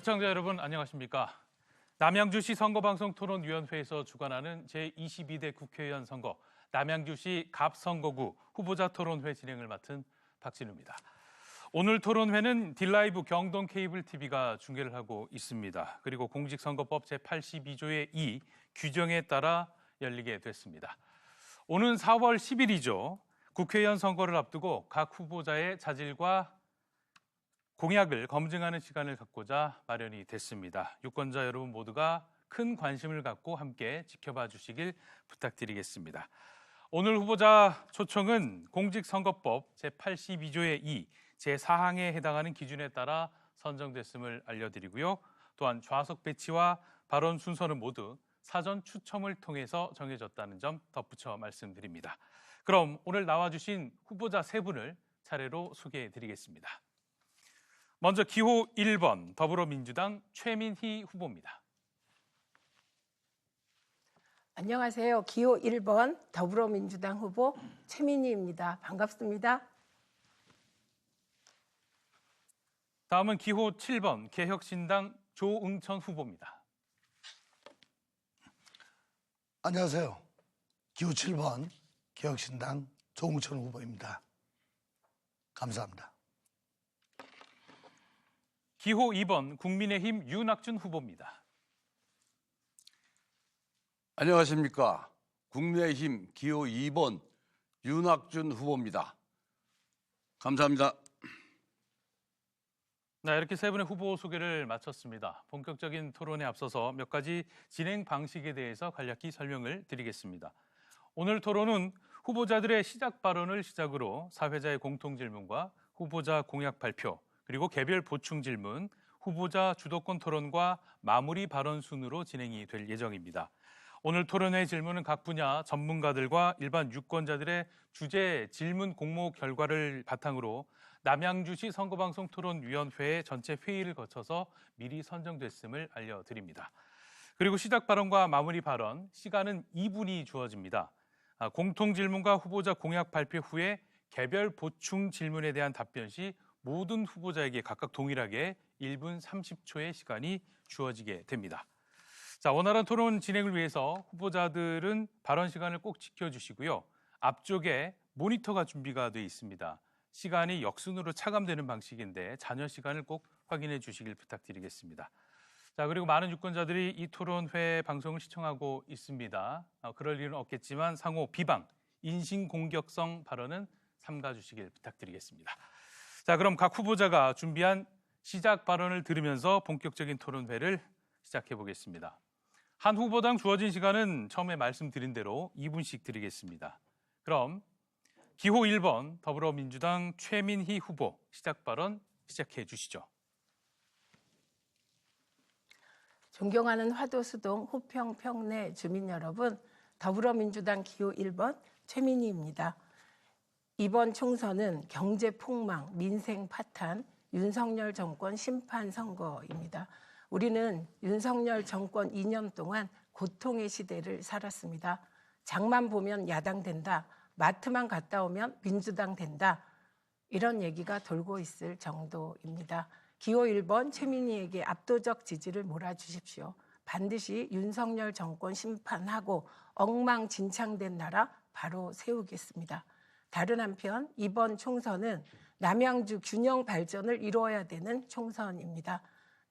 시청자 여러분 안녕하십니까? 남양주시 선거방송토론위원회에서 주관하는 제22대 국회의원 선거 남양주시 갑선거구 후보자 토론회 진행을 맡은 박진우입니다. 오늘 토론회는 딜라이브 경동 케이블 TV가 중계를 하고 있습니다. 그리고 공직선거법 제82조의 2 규정에 따라 열리게 됐습니다. 오는 4월 10일이죠. 국회의원 선거를 앞두고 각 후보자의 자질과 공약을 검증하는 시간을 갖고자 마련이 됐습니다. 유권자 여러분 모두가 큰 관심을 갖고 함께 지켜봐 주시길 부탁드리겠습니다. 오늘 후보자 초청은 공직선거법 제82조의 2, 제4항에 해당하는 기준에 따라 선정됐음을 알려드리고요. 또한 좌석 배치와 발언 순서는 모두 사전 추첨을 통해서 정해졌다는 점 덧붙여 말씀드립니다. 그럼 오늘 나와주신 후보자 세 분을 차례로 소개해드리겠습니다. 먼저 기호 1번 더불어민주당 최민희 후보입니다. 안녕하세요. 기호 1번 더불어민주당 후보 최민희입니다. 반갑습니다. 다음은 기호 7번 개혁신당 조응천 후보입니다. 안녕하세요. 기호 7번 개혁신당 조응천 후보입니다. 감사합니다. 기호 2번 국민의힘 윤학준 후보입니다. 안녕하십니까. 국민의힘 기호 2번 윤학준 후보입니다. 감사합니다. 네, 이렇게 세 분의 후보 소개를 마쳤습니다. 본격적인 토론에 앞서서 몇 가지 진행 방식에 대해서 간략히 설명을 드리겠습니다. 오늘 토론은 후보자들의 시작 발언을 시작으로 사회자의 공통 질문과 후보자 공약 발표, 그리고 개별 보충 질문, 후보자 주도권 토론과 마무리 발언 순으로 진행이 될 예정입니다. 오늘 토론회 질문은 각 분야 전문가들과 일반 유권자들의 주제 질문 공모 결과를 바탕으로 남양주시 선거방송토론위원회의 전체 회의를 거쳐서 미리 선정됐음을 알려드립니다. 그리고 시작 발언과 마무리 발언, 시간은 2분이 주어집니다. 공통 질문과 후보자 공약 발표 후에 개별 보충 질문에 대한 답변 시 모든 후보자에게 각각 동일하게 1분 30초의 시간이 주어지게 됩니다. 자, 원활한 토론 진행을 위해서 후보자들은 발언 시간을 꼭 지켜주시고요. 앞쪽에 모니터가 준비가 되어 있습니다. 시간이 역순으로 차감되는 방식인데 잔여 시간을 꼭 확인해 주시길 부탁드리겠습니다. 자, 그리고 많은 유권자들이 이 토론회 방송을 시청하고 있습니다. 그럴 일은 없겠지만 상호 비방, 인신공격성 발언은 삼가 주시길 부탁드리겠습니다. 자, 그럼 각 후보자가 준비한 시작 발언을 들으면서 본격적인 토론회를 시작해 보겠습니다. 한 후보당 주어진 시간은 처음에 말씀드린 대로 2분씩 드리겠습니다. 그럼 기호 1번 더불어민주당 최민희 후보 시작 발언 시작해 주시죠. 존경하는 화도수동 호평 평내 주민 여러분, 더불어민주당 기호 1번 최민희입니다. 이번 총선은 경제 폭망, 민생 파탄, 윤석열 정권 심판 선거입니다. 우리는 윤석열 정권 2년 동안 고통의 시대를 살았습니다. 장만 보면 야당 된다, 마트만 갔다 오면 민주당 된다, 이런 얘기가 돌고 있을 정도입니다. 기호 1번 최민희에게 압도적 지지를 몰아주십시오. 반드시 윤석열 정권 심판하고 엉망진창된 나라 바로 세우겠습니다. 다른 한편 이번 총선은 남양주 균형 발전을 이루어야 되는 총선입니다.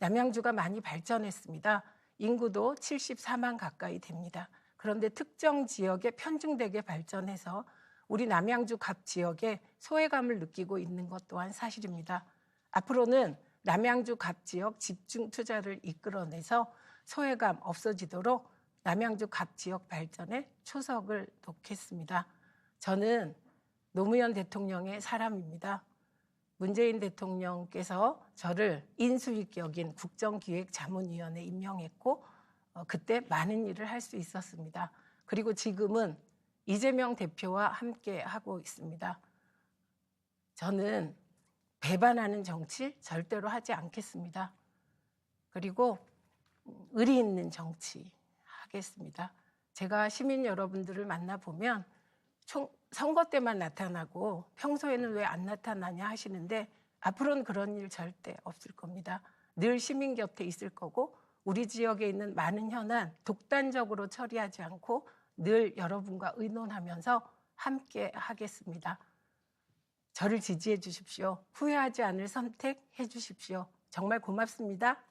남양주가 많이 발전했습니다. 인구도 74만 가까이 됩니다. 그런데 특정 지역에 편중되게 발전해서 우리 남양주 갑 지역에 소외감을 느끼고 있는 것 또한 사실입니다. 앞으로는 남양주 갑 지역 집중 투자를 이끌어내서 소외감 없어지도록 남양주 갑 지역 발전에 초석을 놓겠습니다. 저는 노무현 대통령의 사람입니다. 문재인 대통령께서 저를 인수위격인 국정기획자문위원회에 임명했고 그때 많은 일을 할 수 있었습니다. 그리고 지금은 이재명 대표와 함께 하고 있습니다. 저는 배반하는 정치 절대로 하지 않겠습니다. 그리고 의리 있는 정치 하겠습니다. 제가 시민 여러분들을 만나보면 선거 때만 나타나고 평소에는 왜 안 나타나냐 하시는데 앞으로는 그런 일 절대 없을 겁니다. 늘 시민 곁에 있을 거고 우리 지역에 있는 많은 현안 독단적으로 처리하지 않고 늘 여러분과 의논하면서 함께 하겠습니다. 저를 지지해 주십시오. 후회하지 않을 선택해 주십시오. 정말 고맙습니다.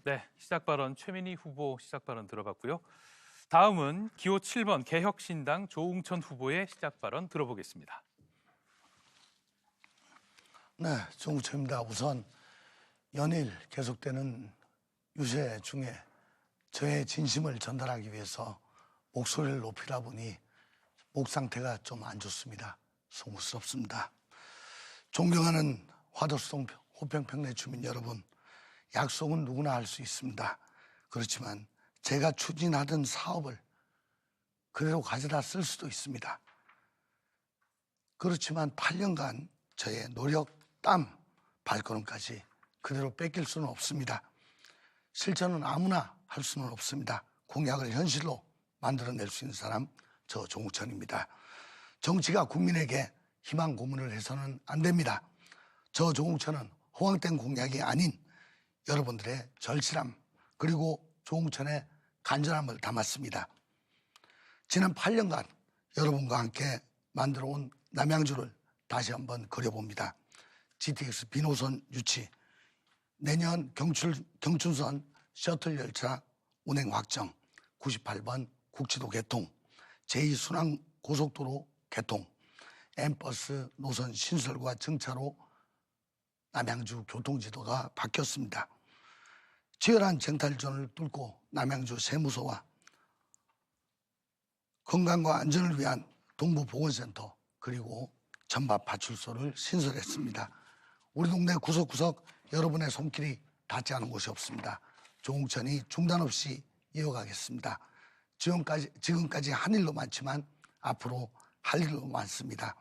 네, 시작 발언 최민희 후보 시작 발언 들어봤고요. 다음은 기호 7번 개혁신당 조웅천 후보의 시작 발언 들어보겠습니다. 네, 조웅천입니다. 우선 연일 계속되는 유세 중에 저의 진심을 전달하기 위해서 목소리를 높이다 보니 목 상태가 좀 안 좋습니다. 송구스럽습니다. 존경하는 화도수동 호평평내 주민 여러분, 약속은 누구나 할 수 있습니다. 그렇지만 제가 추진하던 사업을 그대로 가져다 쓸 수도 있습니다. 그렇지만 8년간 저의 노력, 땀, 발걸음까지 그대로 뺏길 수는 없습니다. 실천은 아무나 할 수는 없습니다. 공약을 현실로 만들어낼 수 있는 사람, 저 조웅천입니다. 정치가 국민에게 희망 고문을 해서는 안 됩니다. 저 조웅천은 허황된 공약이 아닌 여러분들의 절실함 그리고 조웅천의 간절함을 담았습니다. 지난 8년간 여러분과 함께 만들어온 남양주를 다시 한번 그려봅니다. GTX 비노선 유치, 내년 경춘선 셔틀 열차 운행 확정, 98번 국지도 개통, 제2순환 고속도로 개통, M버스 노선 신설과 증차로 남양주 교통지도가 바뀌었습니다. 치열한 쟁탈전을 뚫고 남양주 세무서와 건강과 안전을 위한 동부보건센터 그리고 전밥파출소를 신설했습니다. 우리 동네 구석구석 여러분의 손길이 닿지 않은 곳이 없습니다. 조웅천이 중단 없이 이어가겠습니다. 지금까지 한 일도 많지만 앞으로 할 일도 많습니다.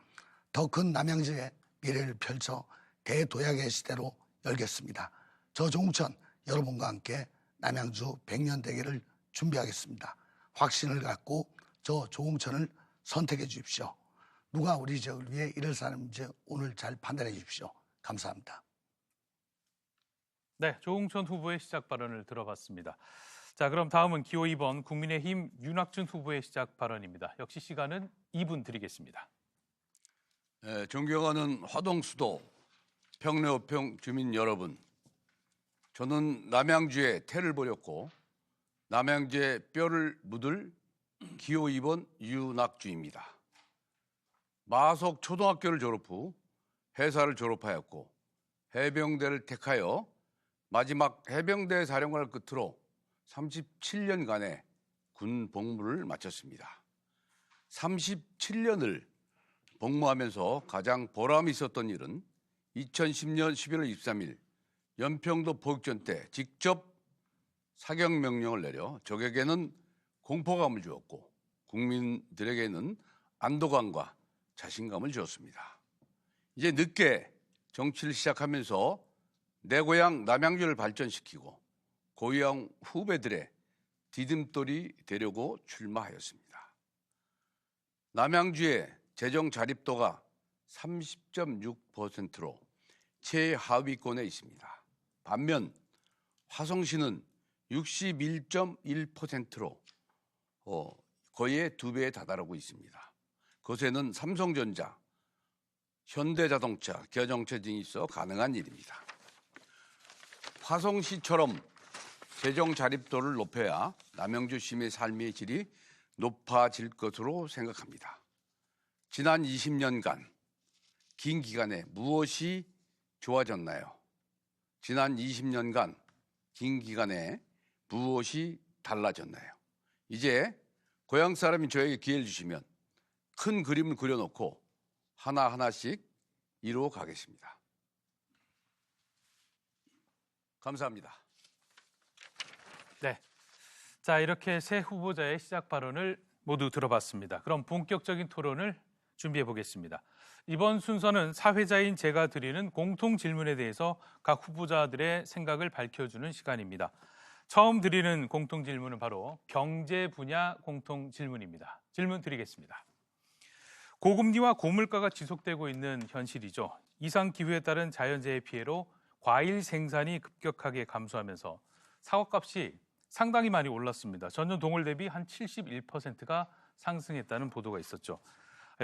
더 큰 남양주의 미래를 펼쳐 대도약의 시대로 열겠습니다. 저 조웅천 여러분과 함께 남양주 100년 대계를 준비하겠습니다. 확신을 갖고 저 조웅천을 선택해 주십시오. 누가 우리 지역을 위해 일할 사람인지 오늘 잘 판단해 주십시오. 감사합니다. 네, 조웅천 후보의 시작 발언을 들어봤습니다. 자, 그럼 다음은 기호 2번 국민의힘 윤학준 후보의 시작 발언입니다. 역시 시간은 2분 드리겠습니다. 네, 존경하는 화동수도 평내호평 주민 여러분, 저는 남양주에 태를 버렸고 남양주에 뼈를 묻을 기호 2번 윤학주입니다. 마속 초등학교를 졸업 후 회사를 졸업하였고 해병대를 택하여 마지막 해병대 사령관을 끝으로 37년간의 군 복무를 마쳤습니다. 37년을 복무하면서 가장 보람이 있었던 일은 2010년 11월 23일 연평도 포격전 때 직접 사격 명령을 내려 적에게는 공포감을 주었고 국민들에게는 안도감과 자신감을 주었습니다. 이제 늦게 정치를 시작하면서 내 고향 남양주를 발전시키고 고향 후배들의 디딤돌이 되려고 출마하였습니다. 남양주의 재정 자립도가 30.6%로 최하위권에 있습니다. 반면 화성시는 61.1%로 거의 2배에 다다르고 있습니다. 그것에는 삼성전자, 현대자동차, 기아정차 등이 있어 가능한 일입니다. 화성시처럼 재정 자립도를 높여야 남양주 시민의 삶의 질이 높아질 것으로 생각합니다. 지난 20년간 긴 기간에 무엇이 좋아졌나요? 지난 20년간 긴 기간에 무엇이 달라졌나요? 이제 고향 사람이 저에게 기회를 주시면 큰 그림을 그려놓고 하나하나씩 이루어 가겠습니다. 감사합니다. 네, 자 이렇게 세 후보자의 시작 발언을 모두 들어봤습니다. 그럼 본격적인 토론을 준비해 보겠습니다. 이번 순서는 사회자인 제가 드리는 공통 질문에 대해서 각 후보자들의 생각을 밝혀주는 시간입니다. 처음 드리는 공통 질문은 바로 경제 분야 공통 질문입니다. 질문 드리겠습니다. 고금리와 고물가가 지속되고 있는 현실이죠. 이상 기후에 따른 자연재해 피해로 과일 생산이 급격하게 감소하면서 사과값이 상당히 많이 올랐습니다. 전년 동월 대비 한 71%가 상승했다는 보도가 있었죠.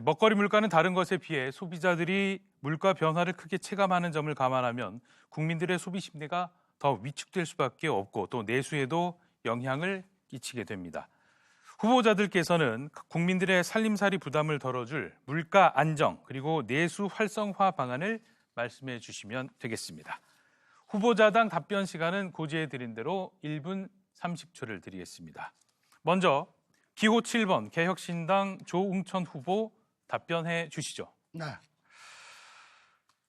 먹거리 물가는 다른 것에 비해 소비자들이 물가 변화를 크게 체감하는 점을 감안하면 국민들의 소비 심리가 더 위축될 수밖에 없고 또 내수에도 영향을 끼치게 됩니다. 후보자들께서는 국민들의 살림살이 부담을 덜어줄 물가 안정 그리고 내수 활성화 방안을 말씀해 주시면 되겠습니다. 후보자당 답변 시간은 고지해 드린 대로 1분 30초를 드리겠습니다. 먼저 기호 7번 개혁신당 조웅천 후보 답변해 주시죠. 네.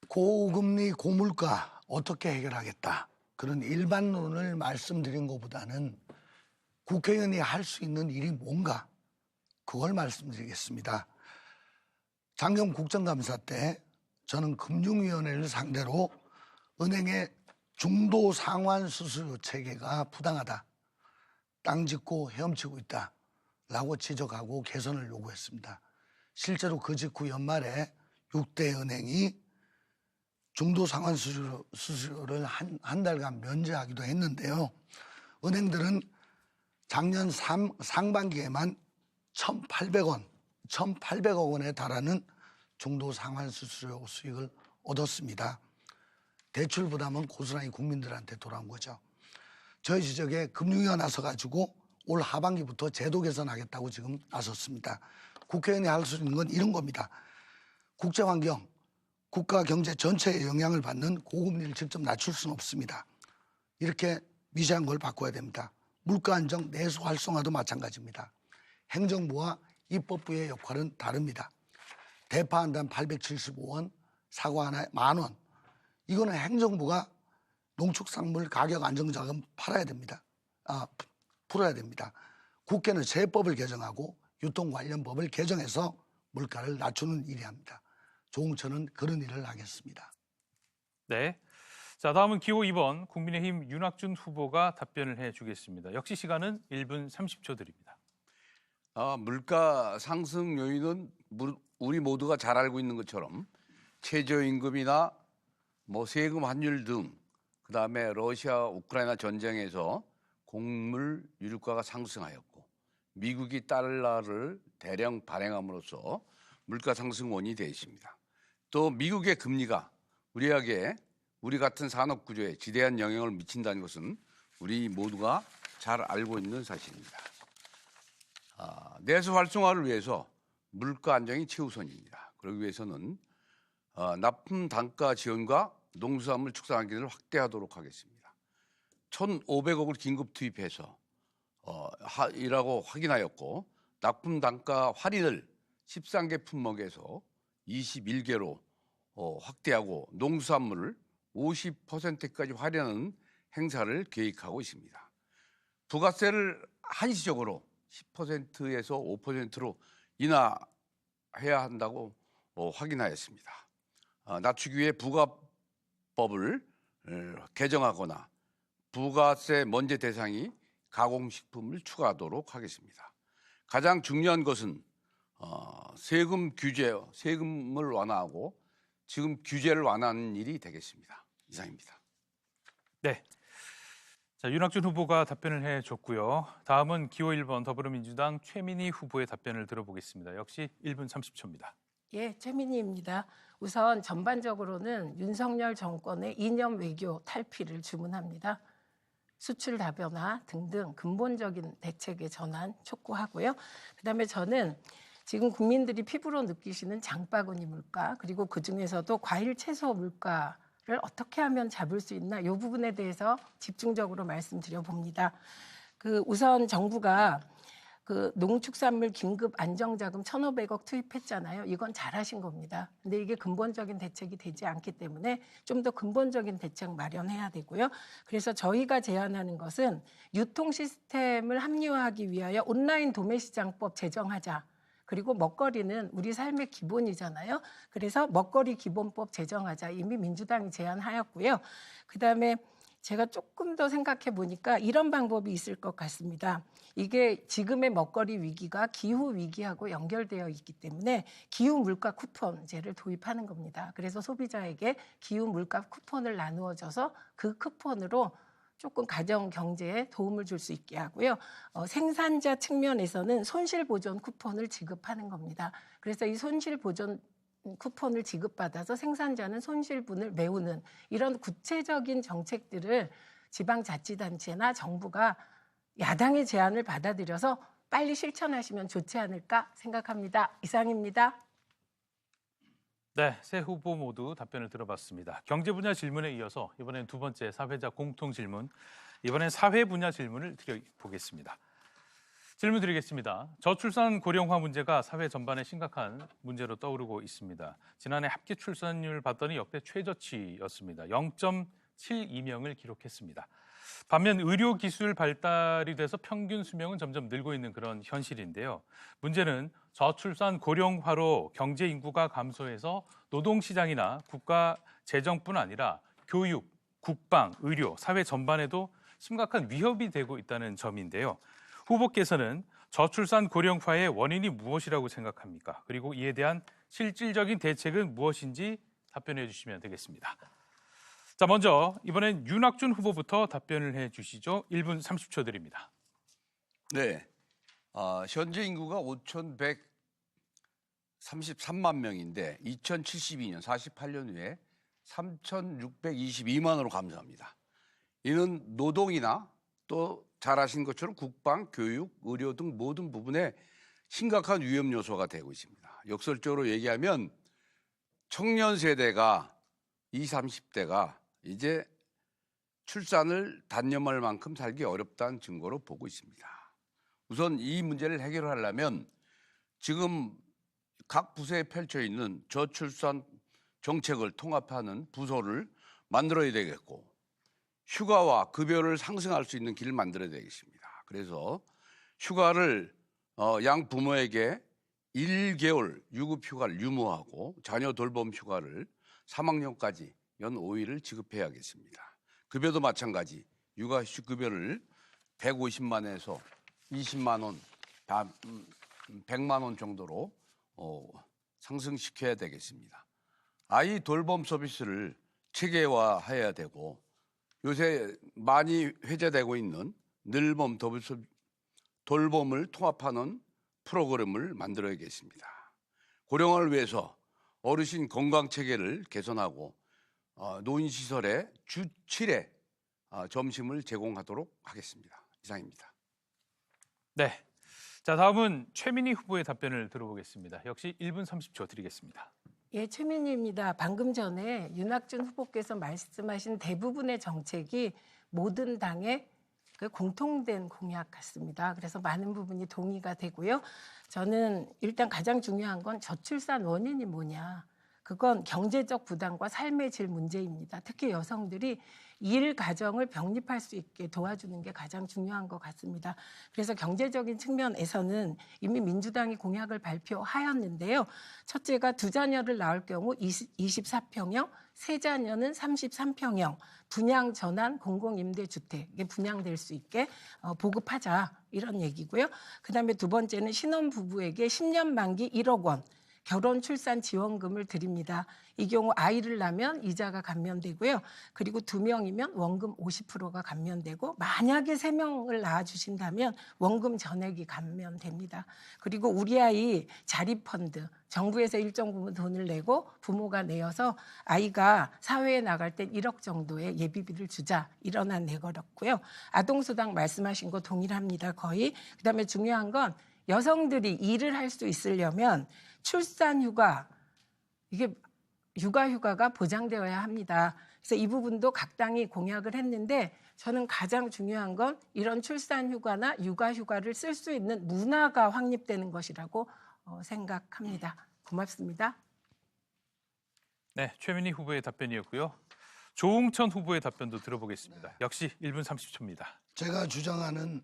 고금리, 고물가 어떻게 해결하겠다. 그런 일반론을 말씀드린 것보다는 국회의원이 할 수 있는 일이 뭔가 그걸 말씀드리겠습니다. 작년 국정감사 때 저는 금융위원회를 상대로 은행의 중도 상환 수수료 체계가 부당하다. 땅 짓고 헤엄치고 있다라고 지적하고 개선을 요구했습니다. 실제로 그 직후 연말에 6대 은행이 중도 상환 수수료를 한 달간 면제하기도 했는데요. 은행들은 작년 상반기에만 1,800억 원에 달하는 중도 상환 수수료 수익을 얻었습니다. 대출 부담은 고스란히 국민들한테 돌아온 거죠. 저희 지적에 금융위가 나서가지고 올 하반기부터 제도 개선하겠다고 지금 나섰습니다. 국회의원이 할 수 있는 건 이런 겁니다. 국제환경, 국가 경제 전체에 영향을 받는 고금리를 직접 낮출 수는 없습니다. 이렇게 미세한 걸 바꿔야 됩니다. 물가 안정, 내수 활성화도 마찬가지입니다. 행정부와 입법부의 역할은 다릅니다. 대파 한 단 875원, 사과 하나에 10,000원. 이거는 행정부가 농축산물 가격 안정자금 풀어야 됩니다. 국회는 세법을 개정하고 유통 관련 법을 개정해서 물가를 낮추는 일이 합니다. 조웅천은 그런 일을 하겠습니다. 네. 자, 다음은 기호 2번 국민의힘 윤학준 후보가 답변을 해주겠습니다. 역시 시간은 1분 30초 드립니다. 물가 상승 요인은 우리 모두가 잘 알고 있는 것처럼 최저임금이나 세금 환율 등 그다음에 러시아 우크라이나 전쟁에서 곡물 유류가가 상승하였고 미국이 달러를 대량 발행함으로써 물가 상승 원인이 되어 있습니다. 또 미국의 금리가 우리 같은 산업 구조에 지대한 영향을 미친다는 것은 우리 모두가 잘 알고 있는 사실입니다. 내수 활성화를 위해서 물가 안정이 최우선입니다. 그러기 위해서는 납품 단가 지원과 농수산물 축산기를 확대하도록 하겠습니다. 1,500억을 긴급 투입해서 이라고 확인하였고 납품 단가 할인을 13개 품목에서 21개로 확대하고 농수산물을 50%까지 할인하는 행사를 계획하고 있습니다. 부가세를 한시적으로 10%에서 5%로 인하해야 한다고 확인하였습니다. 낮추기 위해 부가법을 개정하거나 부가세 면제 대상이 가공식품을 추가하도록 하겠습니다. 가장 중요한 것은 세금을 완화하고 지금 규제를 완화하는 일이 되겠습니다. 이상입니다. 네. 자, 윤학준 후보가 답변을 해줬고요. 다음은 기호 1번 더불어민주당 최민희 후보의 답변을 들어보겠습니다. 역시 1분 30초입니다. 예, 최민희입니다. 우선 전반적으로는 윤석열 정권의 이념 외교 탈피를 주문합니다. 수출 다변화 등등 근본적인 대책의 전환 촉구하고요. 그다음에 저는 지금 국민들이 피부로 느끼시는 장바구니 물가 그리고 그중에서도 과일 채소 물가를 어떻게 하면 잡을 수 있나 이 부분에 대해서 집중적으로 말씀드려 봅니다. 우선 정부가 농축산물 긴급 안정자금 1,500억 투입했잖아요. 이건 잘하신 겁니다. 근데 이게 근본적인 대책이 되지 않기 때문에 좀 더 근본적인 대책 마련해야 되고요. 그래서 저희가 제안하는 것은 유통 시스템을 합리화하기 위하여 온라인 도매시장법 제정하자. 그리고 먹거리는 우리 삶의 기본이잖아요. 그래서 먹거리 기본법 제정하자. 이미 민주당이 제안하였고요. 그다음에 제가 조금 더 생각해 보니까 이런 방법이 있을 것 같습니다. 이게 지금의 먹거리 위기가 기후 위기하고 연결되어 있기 때문에 기후 물가 쿠폰제를 도입하는 겁니다. 그래서 소비자에게 기후 물가 쿠폰을 나누어 줘서 그 쿠폰으로 조금 가정 경제에 도움을 줄 수 있게 하고요. 생산자 측면에서는 손실 보전 쿠폰을 지급하는 겁니다. 그래서 이 손실 보전 쿠폰을 지급받아서 생산자는 손실분을 메우는 이런 구체적인 정책들을 지방자치단체나 정부가 야당의 제안을 받아들여서 빨리 실천하시면 좋지 않을까 생각합니다. 이상입니다. 네, 세 후보 모두 답변을 들어봤습니다. 경제 분야 질문에 이어서 이번엔 두 번째 사회자 공통 질문, 이번엔 사회 분야 질문을 드려보겠습니다. 질문 드리겠습니다. 저출산 고령화 문제가 사회 전반에 심각한 문제로 떠오르고 있습니다. 지난해 합계 출산율 봤더니 역대 최저치였습니다. 0.72명을 기록했습니다. 반면 의료기술 발달이 돼서 평균 수명은 점점 늘고 있는 그런 현실인데요. 문제는 저출산 고령화로 경제 인구가 감소해서 노동시장이나 국가 재정뿐 아니라 교육, 국방, 의료, 사회 전반에도 심각한 위협이 되고 있다는 점인데요. 후보께서는 저출산 고령화의 원인이 무엇이라고 생각합니까? 그리고 이에 대한 실질적인 대책은 무엇인지 답변해 주시면 되겠습니다. 자, 먼저 이번엔 윤학준 후보부터 답변을 해 주시죠. 1분 30초 드립니다. 네, 현재 인구가 5,133만 명인데 2072년 48년 후에 3,622만으로 감소합니다. 이는 노동이나 또 잘 아신 것처럼 국방, 교육, 의료 등 모든 부분에 심각한 위험 요소가 되고 있습니다. 역설적으로 얘기하면 청년 세대가 20, 30대가 이제 출산을 단념할 만큼 살기 어렵다는 증거로 보고 있습니다. 우선 이 문제를 해결하려면 지금 각 부서에 펼쳐 있는 저출산 정책을 통합하는 부서를 만들어야 되겠고 휴가와 급여를 상승할 수 있는 길을 만들어야 되겠습니다. 그래서 휴가를 양 부모에게 1개월 유급휴가를 유무하고 자녀 돌봄 휴가를 3학년까지 연 5일을 지급해야겠습니다. 급여도 마찬가지 육아휴직급여를 150만에서 20만 원, 100만 원 정도로 상승시켜야 되겠습니다. 아이 돌봄 서비스를 체계화해야 되고 요새 많이 회자되고 있는 늘봄 돌봄을 통합하는 프로그램을 만들어야겠습니다. 고령화를 위해서 어르신 건강체계를 개선하고 노인시설에 주 7회 점심을 제공하도록 하겠습니다. 이상입니다. 네, 자 다음은 최민희 후보의 답변을 들어보겠습니다. 역시 1분 30초 드리겠습니다. 예, 최민희입니다. 방금 전에 윤학준 후보께서 말씀하신 대부분의 정책이 모든 당의 그 공통된 공약 같습니다. 그래서 많은 부분이 동의가 되고요. 저는 일단 가장 중요한 건 저출산 원인이 뭐냐. 그건 경제적 부담과 삶의 질 문제입니다. 특히 여성들이 일 가정을 병립할 수 있게 도와주는 게 가장 중요한 것 같습니다. 그래서 경제적인 측면에서는 이미 민주당이 공약을 발표하였는데요. 첫째가 2자녀를 낳을 경우 24평형, 3자녀는 33평형, 분양 전환 공공임대주택에 분양될 수 있게 보급하자 이런 얘기고요. 그다음에 두 번째는 신혼부부에게 10년 만기 1억 원. 결혼 출산 지원금을 드립니다. 이 경우 아이를 낳으면 이자가 감면되고요. 그리고 2명이면 원금 50%가 감면되고 만약에 3명을 낳아주신다면 원금 전액이 감면됩니다. 그리고 우리 아이 자립펀드, 정부에서 일정 부분 돈을 내고 부모가 내어서 아이가 사회에 나갈 땐 1억 정도의 예비비를 주자 이런 안 내걸었고요. 아동수당 말씀하신 거 동일합니다. 거의. 그다음에 중요한 건 여성들이 일을 할 수 있으려면 출산휴가, 이게 육아휴가가 보장되어야 합니다. 그래서 이 부분도 각 당이 공약을 했는데 저는 가장 중요한 건 이런 출산휴가나 육아휴가를 쓸 수 있는 문화가 확립되는 것이라고 생각합니다. 고맙습니다. 네, 최민희 후보의 답변이었고요. 조응천 후보의 답변도 들어보겠습니다. 역시 1분 30초입니다. 제가 주장하는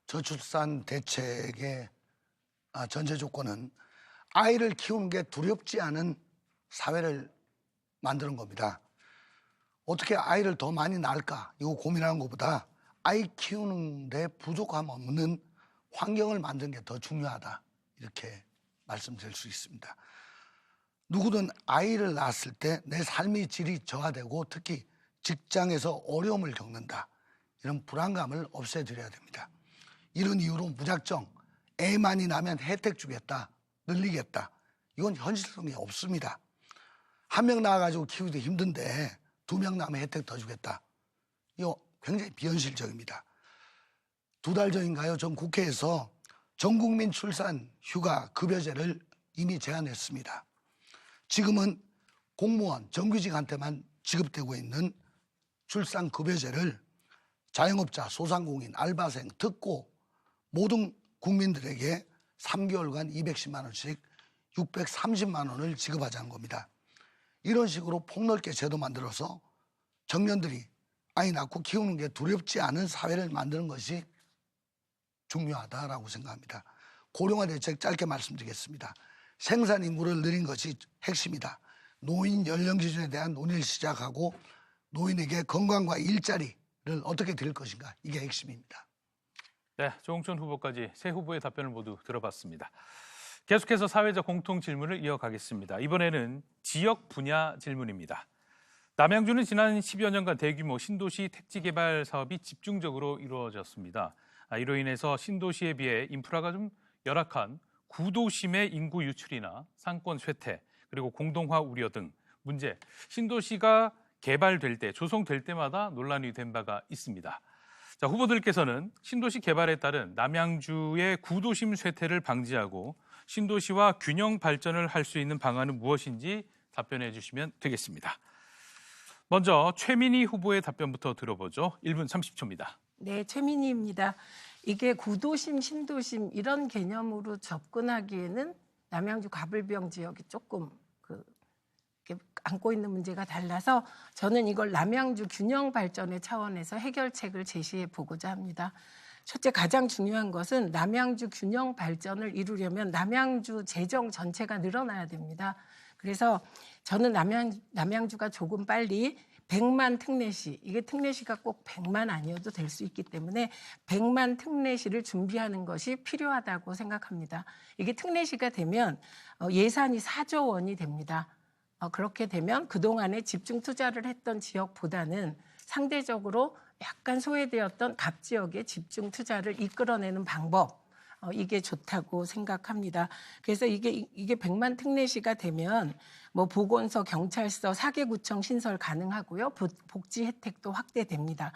저출산 대책의 전제 조건은 아이를 키우는 게 두렵지 않은 사회를 만드는 겁니다. 어떻게 아이를 더 많이 낳을까 이거 고민하는 것보다 아이 키우는데 부족함 없는 환경을 만드는 게 더 중요하다 이렇게 말씀드릴 수 있습니다. 누구든 아이를 낳았을 때 내 삶의 질이 저하되고 특히 직장에서 어려움을 겪는다. 이런 불안감을 없애드려야 됩니다. 이런 이유로 무작정 애 많이 낳으면 혜택 주겠다, 늘리겠다. 이건 현실성이 없습니다. 한 명 낳아가지고 키우기 힘든데 2명 낳으면 혜택 더 주겠다. 이거 굉장히 비현실적입니다. 2달 전인가요? 전 국회에서 전국민 출산 휴가 급여제를 이미 제안했습니다. 지금은 공무원, 정규직한테만 지급되고 있는 출산 급여제를 자영업자, 소상공인, 알바생, 특고 모든 국민들에게 3개월간 210만 원씩 630만 원을 지급하자는 겁니다. 이런 식으로 폭넓게 제도 만들어서 청년들이 아이 낳고 키우는 게 두렵지 않은 사회를 만드는 것이 중요하다라고 생각합니다. 고령화 대책 짧게 말씀드리겠습니다. 생산 인구를 늘린 것이 핵심이다. 노인 연령 기준에 대한 논의를 시작하고 노인에게 건강과 일자리를 어떻게 드릴 것인가 이게 핵심입니다. 네, 조홍천 후보까지 세 후보의 답변을 모두 들어봤습니다. 계속해서 사회적 공통 질문을 이어가겠습니다. 이번에는 지역 분야 질문입니다. 남양주는 지난 10여 년간 대규모 신도시 택지 개발 사업이 집중적으로 이루어졌습니다. 이로 인해서 신도시에 비해 인프라가 좀 열악한 구도심의 인구 유출이나 상권 쇠퇴, 그리고 공동화 우려 등 문제, 신도시가 개발될 때, 조성될 때마다 논란이 된 바가 있습니다. 자, 후보들께서는 신도시 개발에 따른 남양주의 구도심 쇠퇴를 방지하고 신도시와 균형 발전을 할 수 있는 방안은 무엇인지 답변해 주시면 되겠습니다. 먼저 최민희 후보의 답변부터 들어보죠. 1분 30초입니다. 네, 최민희입니다. 이게 구도심, 신도심 이런 개념으로 접근하기에는 남양주 가불병 지역이 조금 이렇게 안고 있는 문제가 달라서 저는 이걸 남양주 균형 발전의 차원에서 해결책을 제시해 보고자 합니다. 첫째, 가장 중요한 것은 남양주 균형 발전을 이루려면 남양주 재정 전체가 늘어나야 됩니다. 그래서 저는 남양주가 조금 빨리 100만 특례시, 이게 특례시가 꼭 100만 아니어도 될 수 있기 때문에 100만 특례시를 준비하는 것이 필요하다고 생각합니다. 이게 특례시가 되면 예산이 4조 원이 됩니다. 그렇게 되면 그동안에 집중 투자를 했던 지역보다는 상대적으로 약간 소외되었던 갑지역에 집중 투자를 이끌어내는 방법, 이게 좋다고 생각합니다. 그래서 이게 100만 특례시가 되면 뭐 보건소, 경찰서, 사개구청 신설 가능하고요. 복지 혜택도 확대됩니다.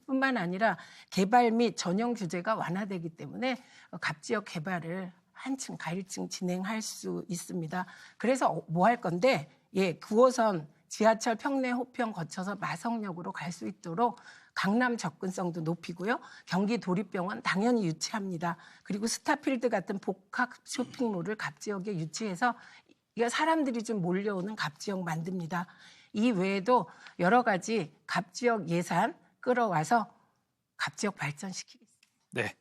뿐만 아니라 개발 및 전용 규제가 완화되기 때문에 갑지역 개발을 한층 가일층 진행할 수 있습니다. 그래서 뭐 할 건데 9호선 지하철 평내 호평 거쳐서 마성역으로 갈 수 있도록 강남 접근성도 높이고요. 경기 도립병원 당연히 유치합니다. 그리고 스타필드 같은 복합 쇼핑몰을 갑지역에 유치해서 사람들이 좀 몰려오는 갑지역 만듭니다. 이 외에도 여러 가지 갑지역 예산 끌어와서 갑지역 발전시키겠습니다. 네.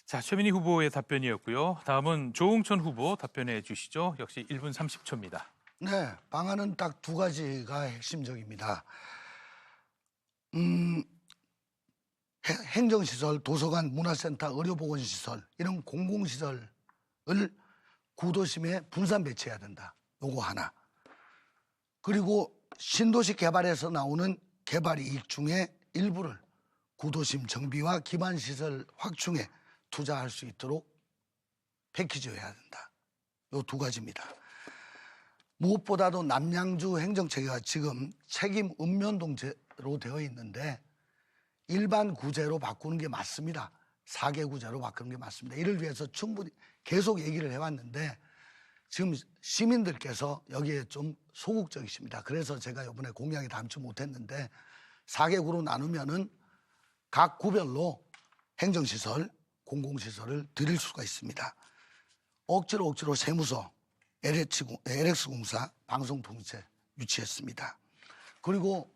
자, 최민희 후보의 답변이었고요. 다음은 조홍천 후보 답변해 주시죠. 역시 1분 30초입니다. 네, 방안은 딱 2가지가 핵심적입니다. 행정시설, 도서관, 문화센터, 의료보건시설 이런 공공시설을 구도심에 분산 배치해야 된다. 요거 하나. 그리고 신도시 개발에서 나오는 개발 이익 중에 일부를 구도심 정비와 기반시설 확충에 투자할 수 있도록 패키지해야 된다. 요 2가지입니다. 무엇보다도 남양주 행정체계가 지금 책임 읍면동제로 되어 있는데 일반 구제로 바꾸는 게 맞습니다. 4개 구제로 바꾸는 게 맞습니다. 이를 위해서 충분히 계속 얘기를 해왔는데 지금 시민들께서 여기에 좀 소극적이십니다. 그래서 제가 이번에 공약에 담지 못했는데 4개 구로 나누면은 각 구별로 행정시설, 공공시설을 드릴 수가 있습니다. 억지로 세무서, LX공사, 방송통제 유치했습니다. 그리고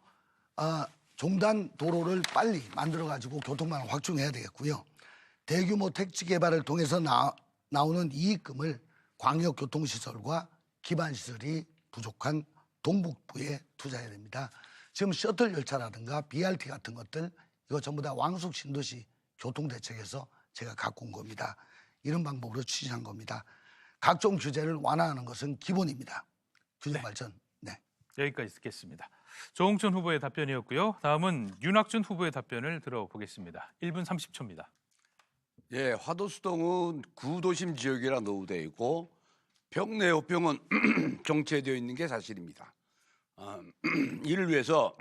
종단 도로를 빨리 만들어가지고 교통망을 확충해야 되겠고요. 대규모 택지 개발을 통해서 나오는 이익금을 광역교통시설과 기반시설이 부족한 동북부에 투자해야 됩니다. 지금 셔틀 열차라든가 BRT 같은 것들 이거 전부 다 왕숙 신도시 교통대책에서 제가 갖고 온 겁니다. 이런 방법으로 추진한 겁니다. 각종 규제를 완화하는 것은 기본입니다. 규제 발전. 네. 여기까지 듣겠습니다. 조홍천 후보의 답변이었고요. 다음은 윤학준 후보의 답변을 들어보겠습니다. 1분 30초입니다. 예, 화도수동은 구도심 지역이라 노후되어 있고 평내호평은 정체되어 있는 게 사실입니다. 이를 위해서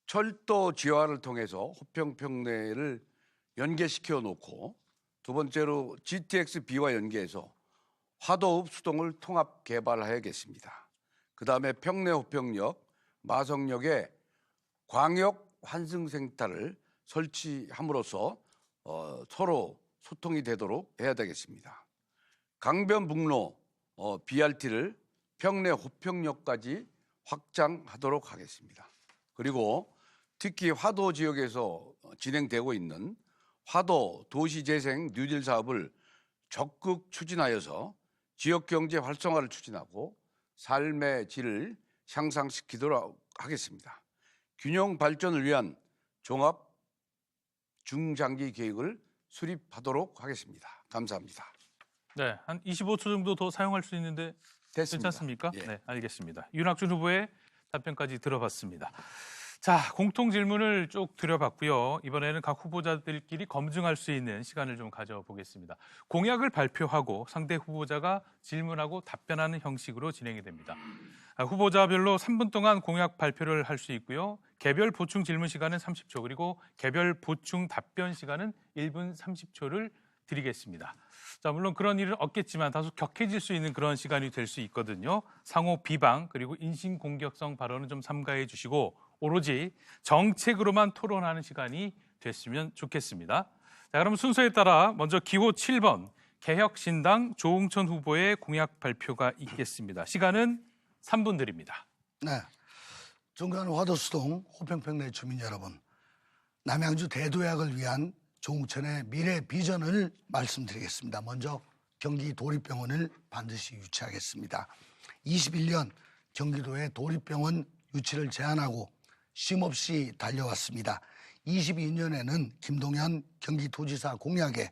철도 지화를 통해서 호평 평내를 연계시켜 놓고 두 번째로 GTX-B와 연계해서 화도읍 수동을 통합 개발해야겠습니다. 그다음에 평내 호평역, 마성역에 광역 환승센터를 설치함으로써 서로 소통이 되도록 해야 되겠습니다. 강변북로 BRT를 평내 호평역까지 확장하도록 하겠습니다. 그리고 특히 화도 지역에서 진행되고 있는 화도 도시재생 뉴딜 사업을 적극 추진하여서 지역 경제 활성화를 추진하고 삶의 질을 향상시키도록 하겠습니다. 균형 발전을 위한 종합 중장기 계획을 수립하도록 하겠습니다. 감사합니다. 네, 한 25초 정도 더 사용할 수 있는데 됐습니다. 괜찮습니까? 예. 네, 알겠습니다. 윤학준 후보의 답변까지 들어봤습니다. 자, 공통 질문을 쭉 드려봤고요. 이번에는 각 후보자들끼리 검증할 수 있는 시간을 좀 가져보겠습니다. 공약을 발표하고 상대 후보자가 질문하고 답변하는 형식으로 진행이 됩니다. 후보자별로 3분 동안 공약 발표를 할 수 있고요. 개별 보충 질문 시간은 30초, 그리고 개별 보충 답변 시간은 1분 30초를 드리겠습니다. 자, 물론 그런 일은 없겠지만 다소 격해질 수 있는 그런 시간이 될 수 있거든요. 상호 비방 그리고 인신공격성 발언은 좀 삼가해 주시고 오로지 정책으로만 토론하는 시간이 됐으면 좋겠습니다. 자, 그럼 순서에 따라 먼저 기호 7번 개혁신당 조홍천 후보의 공약 발표가 있겠습니다. 시간은 3분 드립니다. 네. 존경하는 화도수동 호평평내 주민 여러분, 남양주 대도약을 위한 조홍천의 미래 비전을 말씀드리겠습니다. 먼저 경기 도립병원을 반드시 유치하겠습니다. 21년 경기도의 도립병원 유치를 제안하고 쉼없이 달려왔습니다. 22년에는 김동연 경기도지사 공약에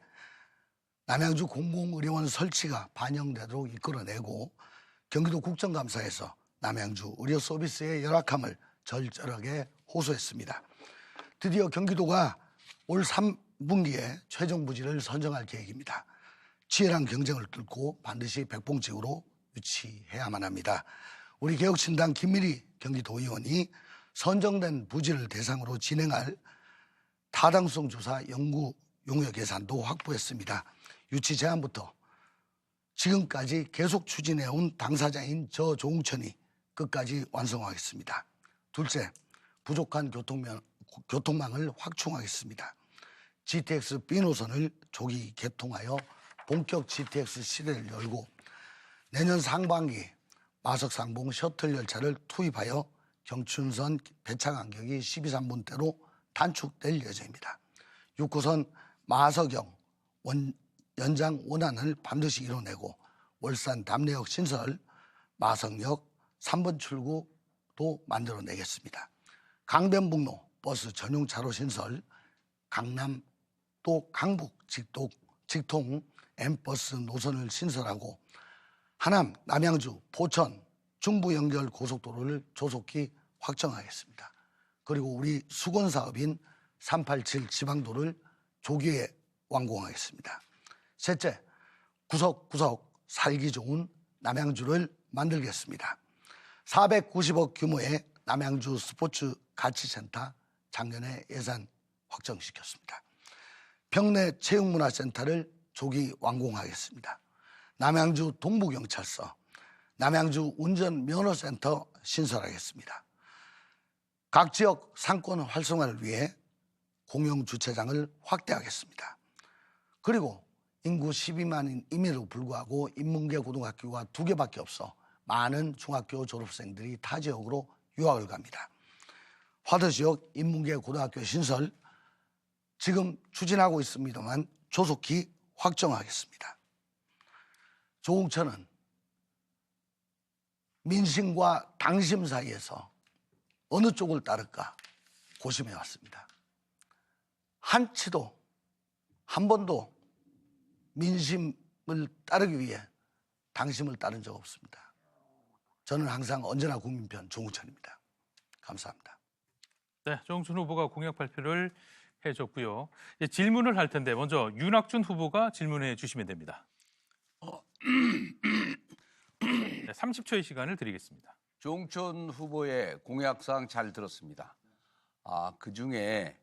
남양주 공공의료원 설치가 반영되도록 이끌어내고 경기도 국정감사에서 남양주 의료 서비스의 열악함을 절절하게 호소했습니다. 드디어 경기도가 올 3분기에 최종 부지를 선정할 계획입니다. 치열한 경쟁을 뚫고 반드시 백봉지구로 유치해야만 합니다. 우리 개혁신당 김미리 경기도의원이 선정된 부지를 대상으로 진행할 타당성 조사 연구 용역 예산도 확보했습니다. 유치 제안부터 지금까지 계속 추진해온 당사자인 저 조홍천이 끝까지 완성하겠습니다. 둘째, 부족한 교통망을 확충하겠습니다. GTX B 노선을 조기 개통하여 본격 GTX 시대를 열고 내년 상반기 마석상봉 셔틀 열차를 투입하여 경춘선 배차 간격이 12~3분대로 단축될 예정입니다. 6호선 마석영 연장 원안을 반드시 이뤄내고 월산 담내역 신설, 마석역 3번 출구도 만들어내겠습니다. 강변북로 버스 전용 차로 신설, 강남 또 강북 직통 M버스 노선을 신설하고 하남, 남양주, 포천, 중부 연결 고속도로를 조속히 확정하겠습니다. 그리고 우리 수건 사업인 387 지방도를 조기에 완공하겠습니다. 셋째, 구석구석 살기 좋은 남양주를 만들겠습니다. 490억 규모의 남양주 스포츠 가치센터 작년에 예산 확정시켰습니다. 평내 체육문화센터를 조기 완공하겠습니다. 남양주 동부경찰서, 남양주 운전면허센터 신설하겠습니다. 각 지역 상권 활성화를 위해 공영주차장을 확대하겠습니다. 그리고 인구 12만인임에도 불구하고 인문계 고등학교가 2개밖에 없어 많은 중학교 졸업생들이 타 지역으로 유학을 갑니다. 화도 지역 인문계 고등학교 신설 지금 추진하고 있습니다만 조속히 확정하겠습니다. 조홍천은 민심과 당심 사이에서 어느 쪽을 따를까 고심해 왔습니다. 한치도 한 번도 민심을 따르기 위해 당심을 따른 적 없습니다. 저는 항상 언제나 국민편 조응천입니다. 감사합니다. 네, 조응천 후보가 공약 발표를 해줬고요. 이제 질문을 할 텐데 먼저 윤학준 후보가 질문해 주시면 됩니다. 네, 30초의 시간을 드리겠습니다. 조응천 후보의 공약사항 잘 들었습니다. 그중에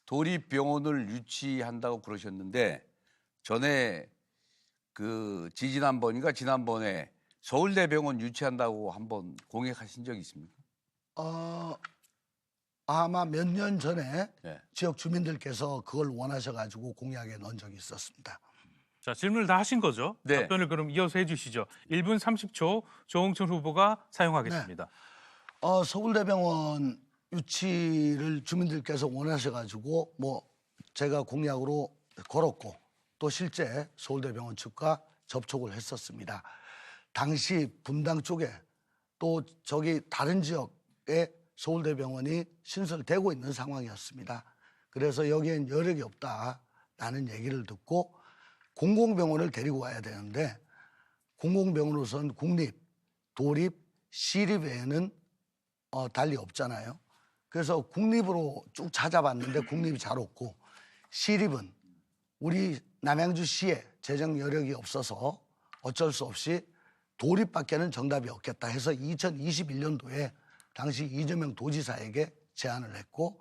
도립병원을 유치한다고 그러셨는데 전에 지난번에 서울대병원 유치한다고 한번 공약하신 적이 있습니까? 아마 몇 년 전에 네. 지역 주민들께서 그걸 원하셔가지고 공약에 넣은 적이 있었습니다. 자, 질문을 다 하신 거죠? 네. 답변을 그럼 이어서 해주시죠. 1분 30초 조응천 후보가 사용하겠습니다. 서울대병원 유치를 주민들께서 원하셔가지고 제가 공약으로 걸었고 또 실제 서울대병원 측과 접촉을 했었습니다. 당시 분당 쪽에 또 저기 다른 지역에 서울대병원이 신설되고 있는 상황이었습니다. 그래서 여기엔 여력이 없다라는 얘기를 듣고 공공병원을 데리고 와야 되는데 공공병원으로선 국립, 도립, 시립 외에는 달리 없잖아요. 그래서 국립으로 쭉 찾아봤는데 국립이 잘 없고 시립은 우리 남양주시에 재정 여력이 없어서 어쩔 수 없이 도립밖에는 정답이 없겠다 해서 2021년도에 당시 이재명 도지사에게 제안을 했고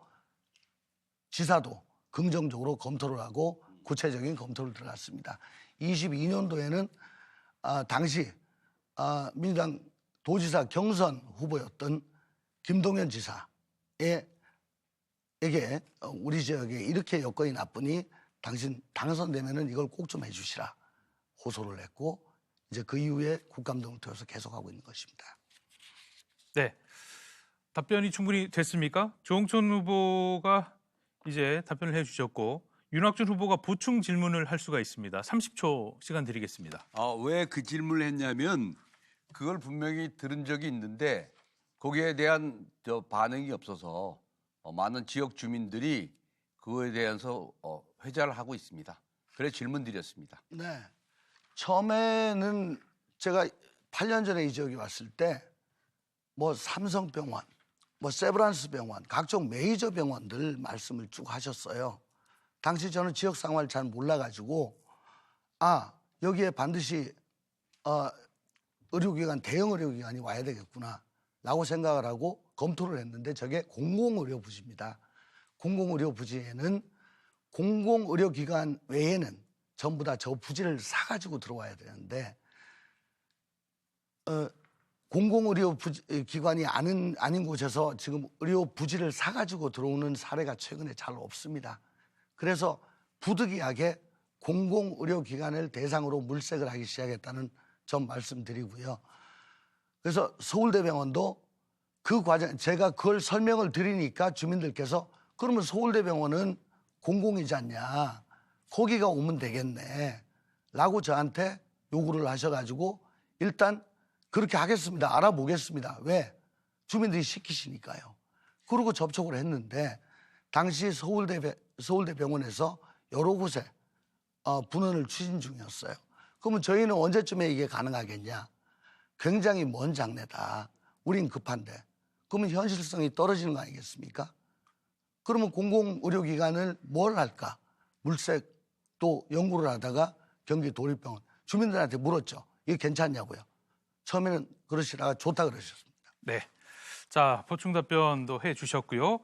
지사도 긍정적으로 검토를 하고 구체적인 검토를 들어갔습니다. 22년도에는 당시 민주당 도지사 경선 후보였던 김동연 지사에게 우리 지역에 이렇게 여건이 나쁘니 당신 당선되면은 이걸 꼭 좀 해주시라 호소를 했고 이제 그 이후에 국감등을 통해서 계속하고 있는 것입니다. 네, 답변이 충분히 됐습니까? 조응천 후보가 이제 답변을 해주셨고 윤학준 후보가 보충 질문을 할 수가 있습니다. 30초 시간 드리겠습니다. 왜 그 질문을 했냐면 그걸 분명히 들은 적이 있는데 거기에 대한 반응이 없어서 많은 지역 주민들이 그거에 대해서 회자를 하고 있습니다. 그래서 질문 드렸습니다. 네, 처음에는 제가 8년 전에 이 지역에 왔을 때 삼성병원, 세브란스 병원, 각종 메이저 병원들 말씀을 쭉 하셨어요. 당시 저는 지역 상황을 잘 몰라가지고 여기에 반드시 의료기관, 대형 의료기관이 와야 되겠구나 라고 생각을 하고 검토를 했는데 저게 공공의료부지입니다. 공공의료부지에는 공공의료기관 외에는 전부 다 저 부지를 사가지고 들어와야 되는데 공공의료기관이 아닌 곳에서 지금 의료부지를 사가지고 들어오는 사례가 최근에 잘 없습니다. 그래서 부득이하게 공공의료기관을 대상으로 물색을 하기 시작했다는 점 말씀드리고요. 그래서 서울대병원도 그 과정, 제가 그걸 설명을 드리니까 주민들께서 그러면 서울대병원은 공공이지 않냐, 거기가 오면 되겠네 라고 저한테 요구를 하셔가지고 일단 그렇게 하겠습니다, 알아보겠습니다. 왜? 주민들이 시키시니까요. 그러고 접촉을 했는데 당시 서울대병원에서 여러 곳에 분원을 추진 중이었어요. 그러면 저희는 언제쯤에 이게 가능하겠냐? 굉장히 먼 장래다. 우린 급한데. 그러면 현실성이 떨어지는 거 아니겠습니까? 그러면 공공의료기관을 뭘 할까? 물색 또 연구를 하다가 경기도립병원 주민들한테 물었죠. 이게 괜찮냐고요. 처음에는 그러시다가 좋다 그러셨습니다. 네, 자 보충 답변도 해주셨고요.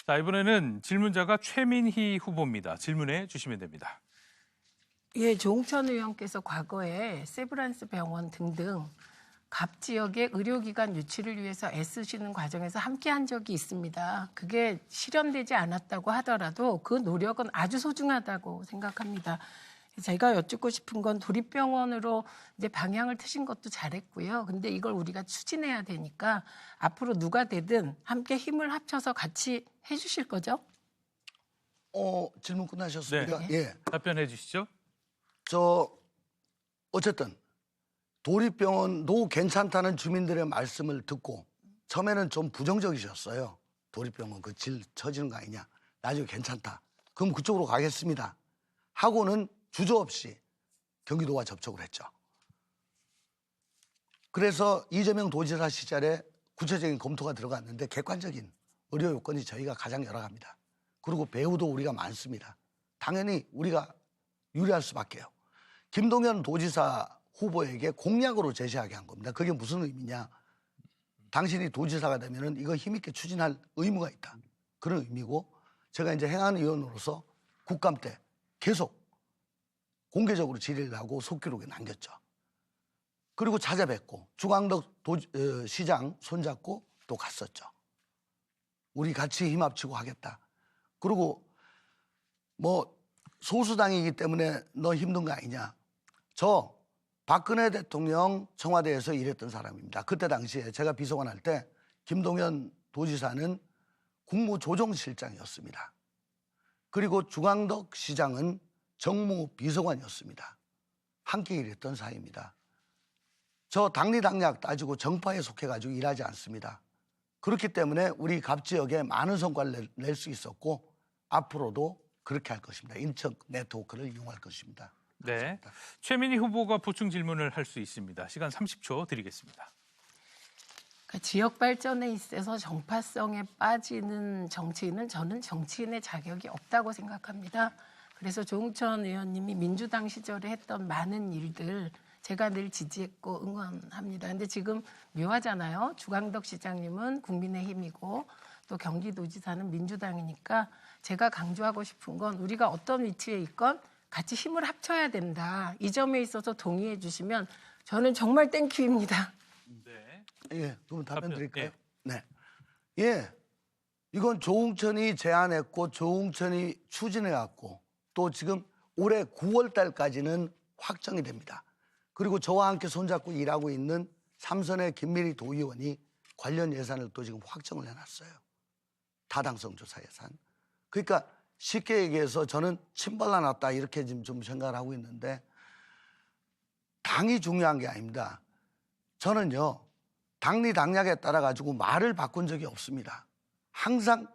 자 이번에는 질문자가 최민희 후보입니다. 질문해 주시면 됩니다. 예, 조응천 의원께서 과거에 세브란스 병원 등등 갑 지역의 의료기관 유치를 위해서 애쓰시는 과정에서 함께한 적이 있습니다. 그게 실현되지 않았다고 하더라도 그 노력은 아주 소중하다고 생각합니다. 제가 여쭙고 싶은 건 도립병원으로 이제 방향을 트신 것도 잘했고요. 근데 이걸 우리가 추진해야 되니까 앞으로 누가 되든 함께 힘을 합쳐서 같이 해주실 거죠? 질문 끝나셨습니까? 네. 예. 답변해 주시죠. 어쨌든 도립병원도 괜찮다는 주민들의 말씀을 듣고 처음에는 좀 부정적이셨어요. 도립병원 그 질 처지는 거 아니냐. 나중에 괜찮다. 그럼 그쪽으로 가겠습니다. 하고는 주저없이 경기도와 접촉을 했죠. 그래서 이재명 도지사 시절에 구체적인 검토가 들어갔는데 객관적인 의료 요건이 저희가 가장 열악합니다. 그리고 배우도 우리가 많습니다. 당연히 우리가 유리할 수밖에요. 김동연 도지사 후보에게 공약으로 제시하게 한 겁니다. 그게 무슨 의미냐. 당신이 도지사가 되면은 이거 힘있게 추진할 의무가 있다. 그런 의미고 제가 이제 행안위원으로서 국감 때 계속 공개적으로 질의를 하고 속기록에 남겼죠. 그리고 찾아뵙고 주광덕 시장 손잡고 또 갔었죠. 우리 같이 힘 합치고 하겠다. 그리고 뭐 소수당이기 때문에 너 힘든 거 아니냐. 저 박근혜 대통령 청와대에서 일했던 사람입니다. 그때 당시에 제가 비서관 할 때 김동연 도지사는 국무조정실장이었습니다. 그리고 주광덕 시장은 정무비서관이었습니다. 함께 일했던 사이입니다. 저 당리당략 따지고 정파에 속해가지고 일하지 않습니다. 그렇기 때문에 우리 갑 지역에 많은 성과를 낼 수 있었고 앞으로도 그렇게 할 것입니다. 인적 네트워크를 이용할 것입니다. 네, 최민희 후보가 보충 질문을 할 수 있습니다. 시간 30초 드리겠습니다. 그러니까 지역 발전에 있어서 정파성에 빠지는 정치인은 저는 정치인의 자격이 없다고 생각합니다. 그래서 조응천 의원님이 민주당 시절에 했던 많은 일들 제가 늘 지지했고 응원합니다. 근데 지금 묘하잖아요. 주광덕 시장님은 국민의힘이고 또 경기도지사는 민주당이니까 제가 강조하고 싶은 건 우리가 어떤 위치에 있건 같이 힘을 합쳐야 된다. 이 점에 있어서 동의해 주시면 저는 정말 땡큐입니다. 네. 예, 그럼 답변 드릴까요? 예. 네. 예. 이건 조응천이 제안했고 조응천이 추진해왔고 또 지금 올해 9월 달까지는 확정이 됩니다. 그리고 저와 함께 손잡고 일하고 있는 삼선의 김미리 도의원이 관련 예산을 또 지금 확정을 해놨어요. 타당성 조사 예산. 그러니까 쉽게 얘기해서 저는 침 발라놨다 이렇게 지금 좀 생각을 하고 있는데 당이 중요한 게 아닙니다. 저는요. 당리당략에 따라 가지고 말을 바꾼 적이 없습니다. 항상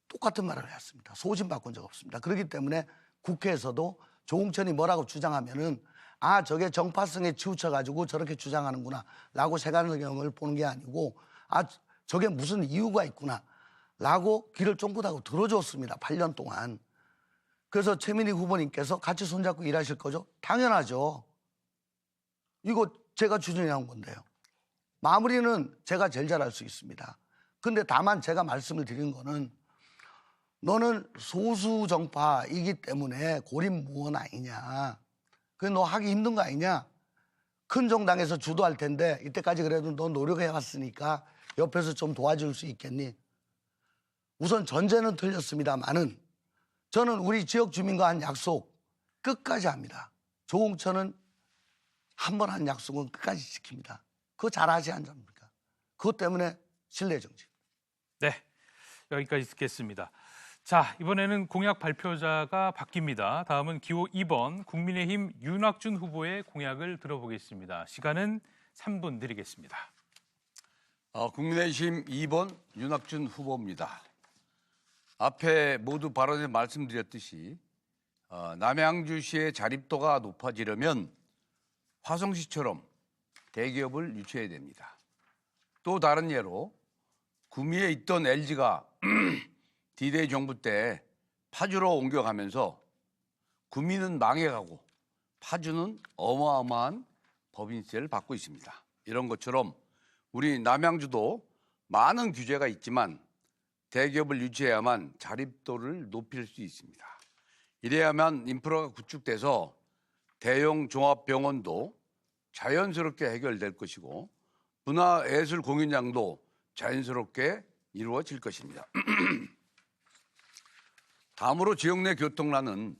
똑같은 말을 했습니다. 소신 바꾼 적 없습니다. 그렇기 때문에 국회에서도 조응천이 뭐라고 주장하면은 아 저게 정파성에 치우쳐 가지고 저렇게 주장하는구나 라고 색안경을 보는 게 아니고 아 저게 무슨 이유가 있구나 라고 귀를 쫑긋하고 들어줬습니다. 8년 동안. 그래서 최민희 후보님께서 같이 손잡고 일하실 거죠? 당연하죠. 이거 제가 추진한 건데요. 마무리는 제가 제일 잘할 수 있습니다. 근데 다만 제가 말씀을 드린 거는 너는 소수 정파이기 때문에 고립무원 아니냐. 그래 너 하기 힘든 거 아니냐. 큰 정당에서 주도할 텐데 이때까지 그래도 너 노력해왔으니까 옆에서 좀 도와줄 수 있겠니. 우선 전제는 틀렸습니다만은 저는 우리 지역 주민과 한 약속 끝까지 합니다. 조응천은 한 번 한 약속은 끝까지 지킵니다. 그거 잘하지 않습니까? 그것 때문에 신뢰 정치. 네, 여기까지 듣겠습니다. 자, 이번에는 공약 발표자가 바뀝니다. 다음은 기호 2번 국민의힘 윤학준 후보의 공약을 들어보겠습니다. 시간은 3분 드리겠습니다. 국민의힘 2번 윤학준 후보입니다. 앞에 모두 발언에 말씀드렸듯이 남양주시의 자립도가 높아지려면 화성시처럼 대기업을 유치해야 됩니다. 또 다른 예로 구미에 있던 LG가 D-Day 정부 때 파주로 옮겨가면서 구미는 망해가고 파주는 어마어마한 법인세를 받고 있습니다. 이런 것처럼 우리 남양주도 많은 규제가 있지만 대기업을 유치해야만 자립도를 높일 수 있습니다. 이래야만 인프라가 구축돼서 대형 종합병원도 자연스럽게 해결될 것이고 문화예술 공연장도 자연스럽게 이루어질 것입니다. 다음으로 지역 내 교통난은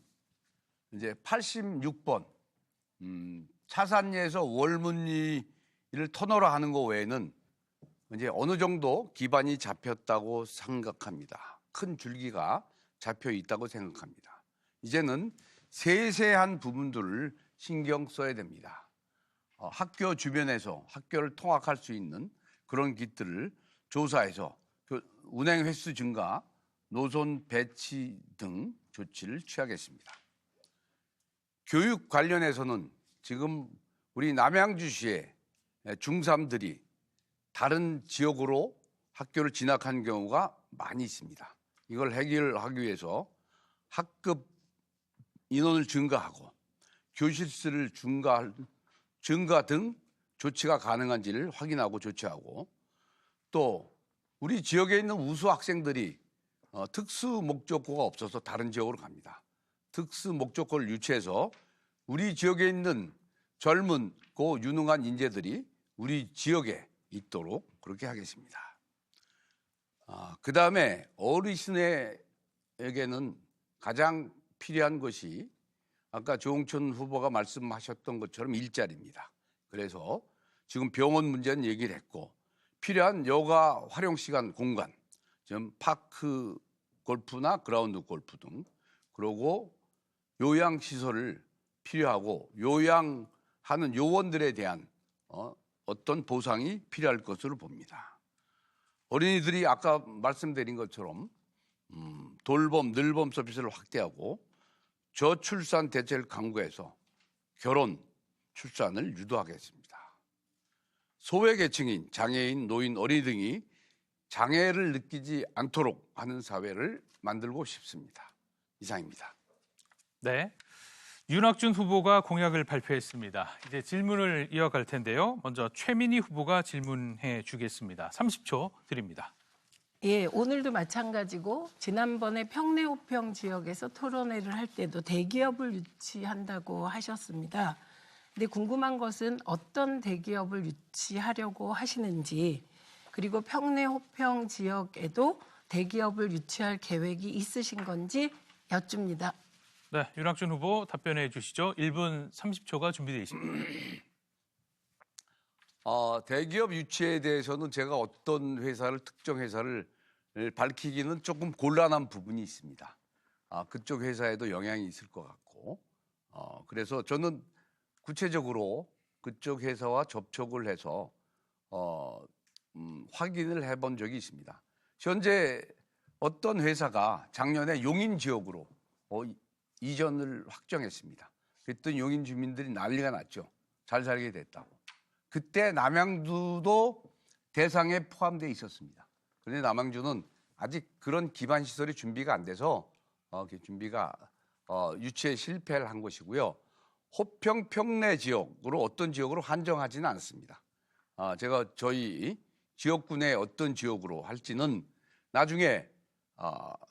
이제 86번 차산리에서 월문리를 터널화 하는 것 외에는 이제 어느 정도 기반이 잡혔다고 생각합니다. 큰 줄기가 잡혀 있다고 생각합니다. 이제는 세세한 부분들을 신경 써야 됩니다. 학교 주변에서 학교를 통학할 수 있는 그런 길들을 조사해서 운행 횟수 증가, 노선 배치 등 조치를 취하겠습니다. 교육 관련해서는 지금 우리 남양주시의 중3들이 다른 지역으로 학교를 진학한 경우가 많이 있습니다. 이걸 해결하기 위해서 학급 인원을 증가하고 교실 수를 증가 등 조치가 가능한지를 확인하고 조치하고, 또 우리 지역에 있는 우수 학생들이 특수 목적고가 없어서 다른 지역으로 갑니다. 특수 목적고를 유치해서 우리 지역에 있는 젊은고 유능한 인재들이 우리 지역에 있도록 그렇게 하겠습니다. 그 다음에 어르신에게는 가장 필요한 것이 아까 조홍천 후보가 말씀하셨던 것처럼 일자리입니다. 그래서 지금 병원 문제는 얘기를 했고, 필요한 여가 활용 시간 공간, 좀 파크 골프나 그라운드 골프 등, 그리고 요양 시설을 필요하고 요양하는 요원들에 대한 어떤 보상이 필요할 것으로 봅니다. 어린이들이 아까 말씀드린 것처럼 돌봄, 늘봄 서비스를 확대하고 저출산 대책을 강구해서 결혼, 출산을 유도하겠습니다. 소외계층인 장애인, 노인, 어린이 등이 장애를 느끼지 않도록 하는 사회를 만들고 싶습니다. 이상입니다. 네. 윤학준 후보가 공약을 발표했습니다. 이제 질문을 이어갈 텐데요. 먼저 최민희 후보가 질문해 주겠습니다. 30초 드립니다. 예, 오늘도 마찬가지고 지난번에 평내호평 지역에서 토론회를 할 때도 대기업을 유치한다고 하셨습니다. 근데 궁금한 것은 어떤 대기업을 유치하려고 하시는지, 그리고 평내호평 지역에도 대기업을 유치할 계획이 있으신 건지 여쭙니다. 네, 윤학준 후보 답변해 주시죠. 1분 30초가 준비되어 있습니다. 대기업 유치에 대해서는 제가 어떤 회사를, 특정 회사를 밝히기는 조금 곤란한 부분이 있습니다. 그쪽 회사에도 영향이 있을 것 같고, 그래서 저는 구체적으로 그쪽 회사와 접촉을 해서 확인을 해본 적이 있습니다. 현재 어떤 회사가 작년에 용인 지역으로 이전을 확정했습니다. 그랬더니 용인 주민들이 난리가 났죠. 잘 살게 됐다고. 그때 남양주도 대상에 포함되어 있었습니다. 그런데 남양주는 아직 그런 기반 시설이 준비가 안 돼서 유치에 실패를 한 것이고요. 호평 평내 지역으로 어떤 지역으로 한정하지는 않습니다. 제가 저희 지역군의 어떤 지역으로 할지는 나중에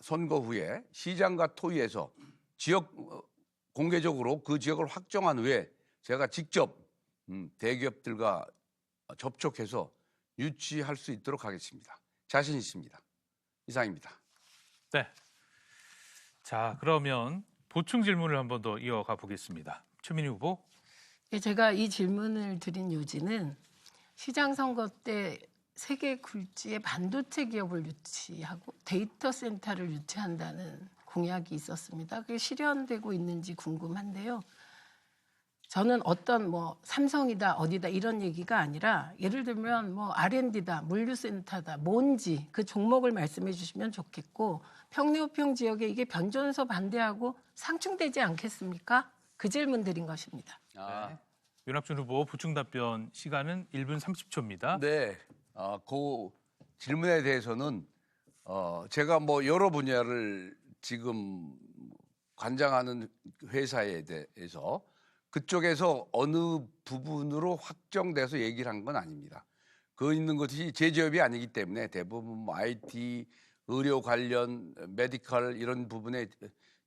선거 후에 시장과 토의해서 지역 공개적으로 그 지역을 확정한 후에 제가 직접 대기업들과 접촉해서 유치할 수 있도록 하겠습니다. 자신 있습니다. 이상입니다. 네. 자, 그러면 보충 질문을 한 번 더 이어가 보겠습니다. 최민희 후보. 예, 제가 이 질문을 드린 요지는 시장 선거 때 세계 굴지의 반도체 기업을 유치하고 데이터 센터를 유치한다는 공약이 있었습니다. 그게 실현되고 있는지 궁금한데요. 저는 어떤 삼성이다 어디다 이런 얘기가 아니라, 예를 들면 R&D다, 물류센터다, 뭔지 그 종목을 말씀해 주시면 좋겠고, 평내호평 지역에 이게 변전소 반대하고 상충되지 않겠습니까? 그 질문 드린 것입니다. 네. 윤학준 후보 보충 답변 시간은 1분 30초입니다. 네. 그 질문에 대해서는 제가 여러 분야를 지금 관장하는 회사에 대해서 그쪽에서 어느 부분으로 확정돼서 얘기를 한 건 아닙니다. 그 있는 것이 제 지역이 아니기 때문에 대부분 IT, 의료 관련, 메디컬 이런 부분에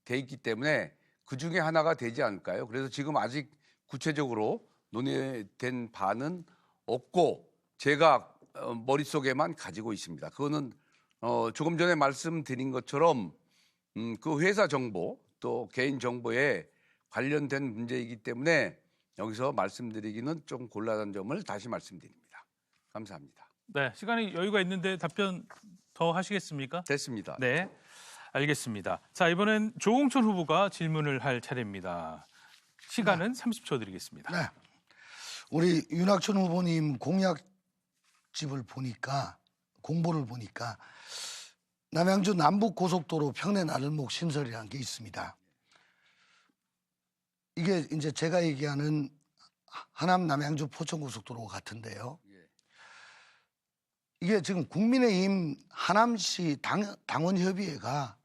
돼 있기 때문에 그 중에 하나가 되지 않을까요? 그래서 지금 아직 구체적으로 논의된 바는 없고 제가 머릿속에만 가지고 있습니다. 그거는 조금 전에 말씀드린 것처럼 그 회사 정보 또 개인 정보에 관련된 문제이기 때문에 여기서 말씀드리기는 좀 곤란한 점을 다시 말씀드립니다. 감사합니다. 네, 시간이 여유가 있는데 답변 더 하시겠습니까? 됐습니다. 네, 알겠습니다. 자, 이번엔 조홍천 후보가 질문을 할 차례입니다. 시간은 30초 드리겠습니다. 네. 우리 윤학천 후보님 공약집을 보니까, 공보를 보니까 남양주 남북고속도로 평내 나들목 신설이라는 게 있습니다. 이게 이제 제가 얘기하는 하남 남양주 포천고속도로 같은데요. 이게 지금 국민의힘 하남시 당원협의회가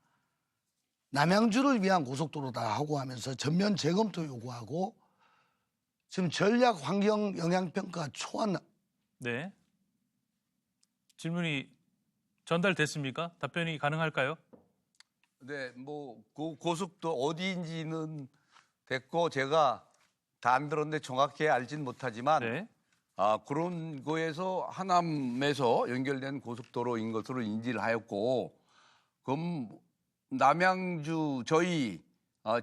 남양주를 위한 고속도로다 하고 하면서 전면 재검토 요구하고 지금 전략 환경 영향평가 초안. 네. 질문이 전달됐습니까? 답변이 가능할까요? 네, 뭐 고속도 어디인지는 됐고 제가 다 안 들었는데 정확히 알진 못하지만 네. 그런 거에서 하남에서 연결된 고속도로인 것으로 인지를 하였고, 그럼 남양주 저희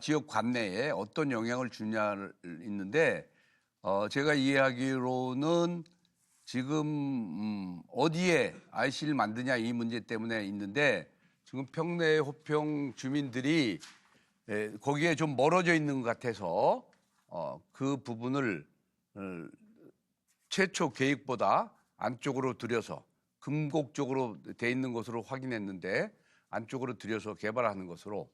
지역 관내에 어떤 영향을 주냐를 있는데 제가 이해하기로는 지금 어디에 IC를 만드냐 이 문제 때문에 있는데 지금 평내 호평 주민들이 거기에 좀 멀어져 있는 것 같아서 그 부분을 최초 계획보다 안쪽으로 들여서 금곡 쪽으로 돼 있는 것으로 확인했는데 안쪽으로 들여서 개발하는 것으로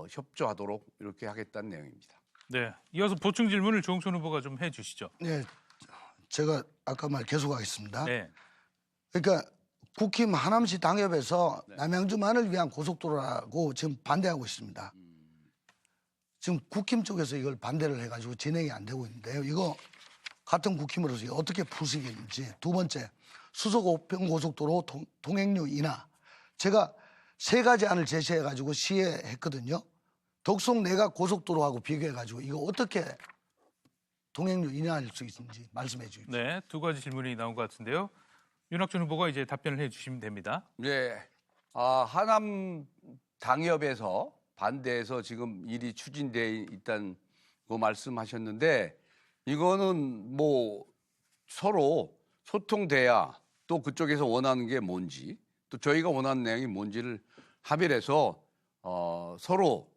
협조하도록 이렇게 하겠다는 내용입니다. 네. 이어서 보충 질문을 조홍천 후보가 좀 해주시죠. 네, 제가 아까 말 계속하겠습니다. 네. 그러니까 국힘 하남시 당협에서 남양주만을 위한 고속도로라고 지금 반대하고 있습니다. 지금 국힘 쪽에서 이걸 반대를 해가지고 진행이 안 되고 있는데요. 이거 같은 국힘으로서 어떻게 푸시겠는지. 두 번째, 수속 호평 고속도로 통행료 인하. 제가 세 가지 안을 제시해가지고 시해했거든요. 덕송 내각 고속도로하고 비교해가지고 이거 어떻게 통행료 인하할 수 있는지 말씀해 주십시오. 네. 두 가지 질문이 나온 것 같은데요. 윤학준 후보가 이제 답변을 해주시면 됩니다. 네, 하남 당협에서 반대해서 지금 일이 추진돼 있다는 거 말씀하셨는데 이거는 뭐 서로 소통돼야 또 그쪽에서 원하는 게 뭔지 또 저희가 원하는 내용이 뭔지를 합의를 해서 서로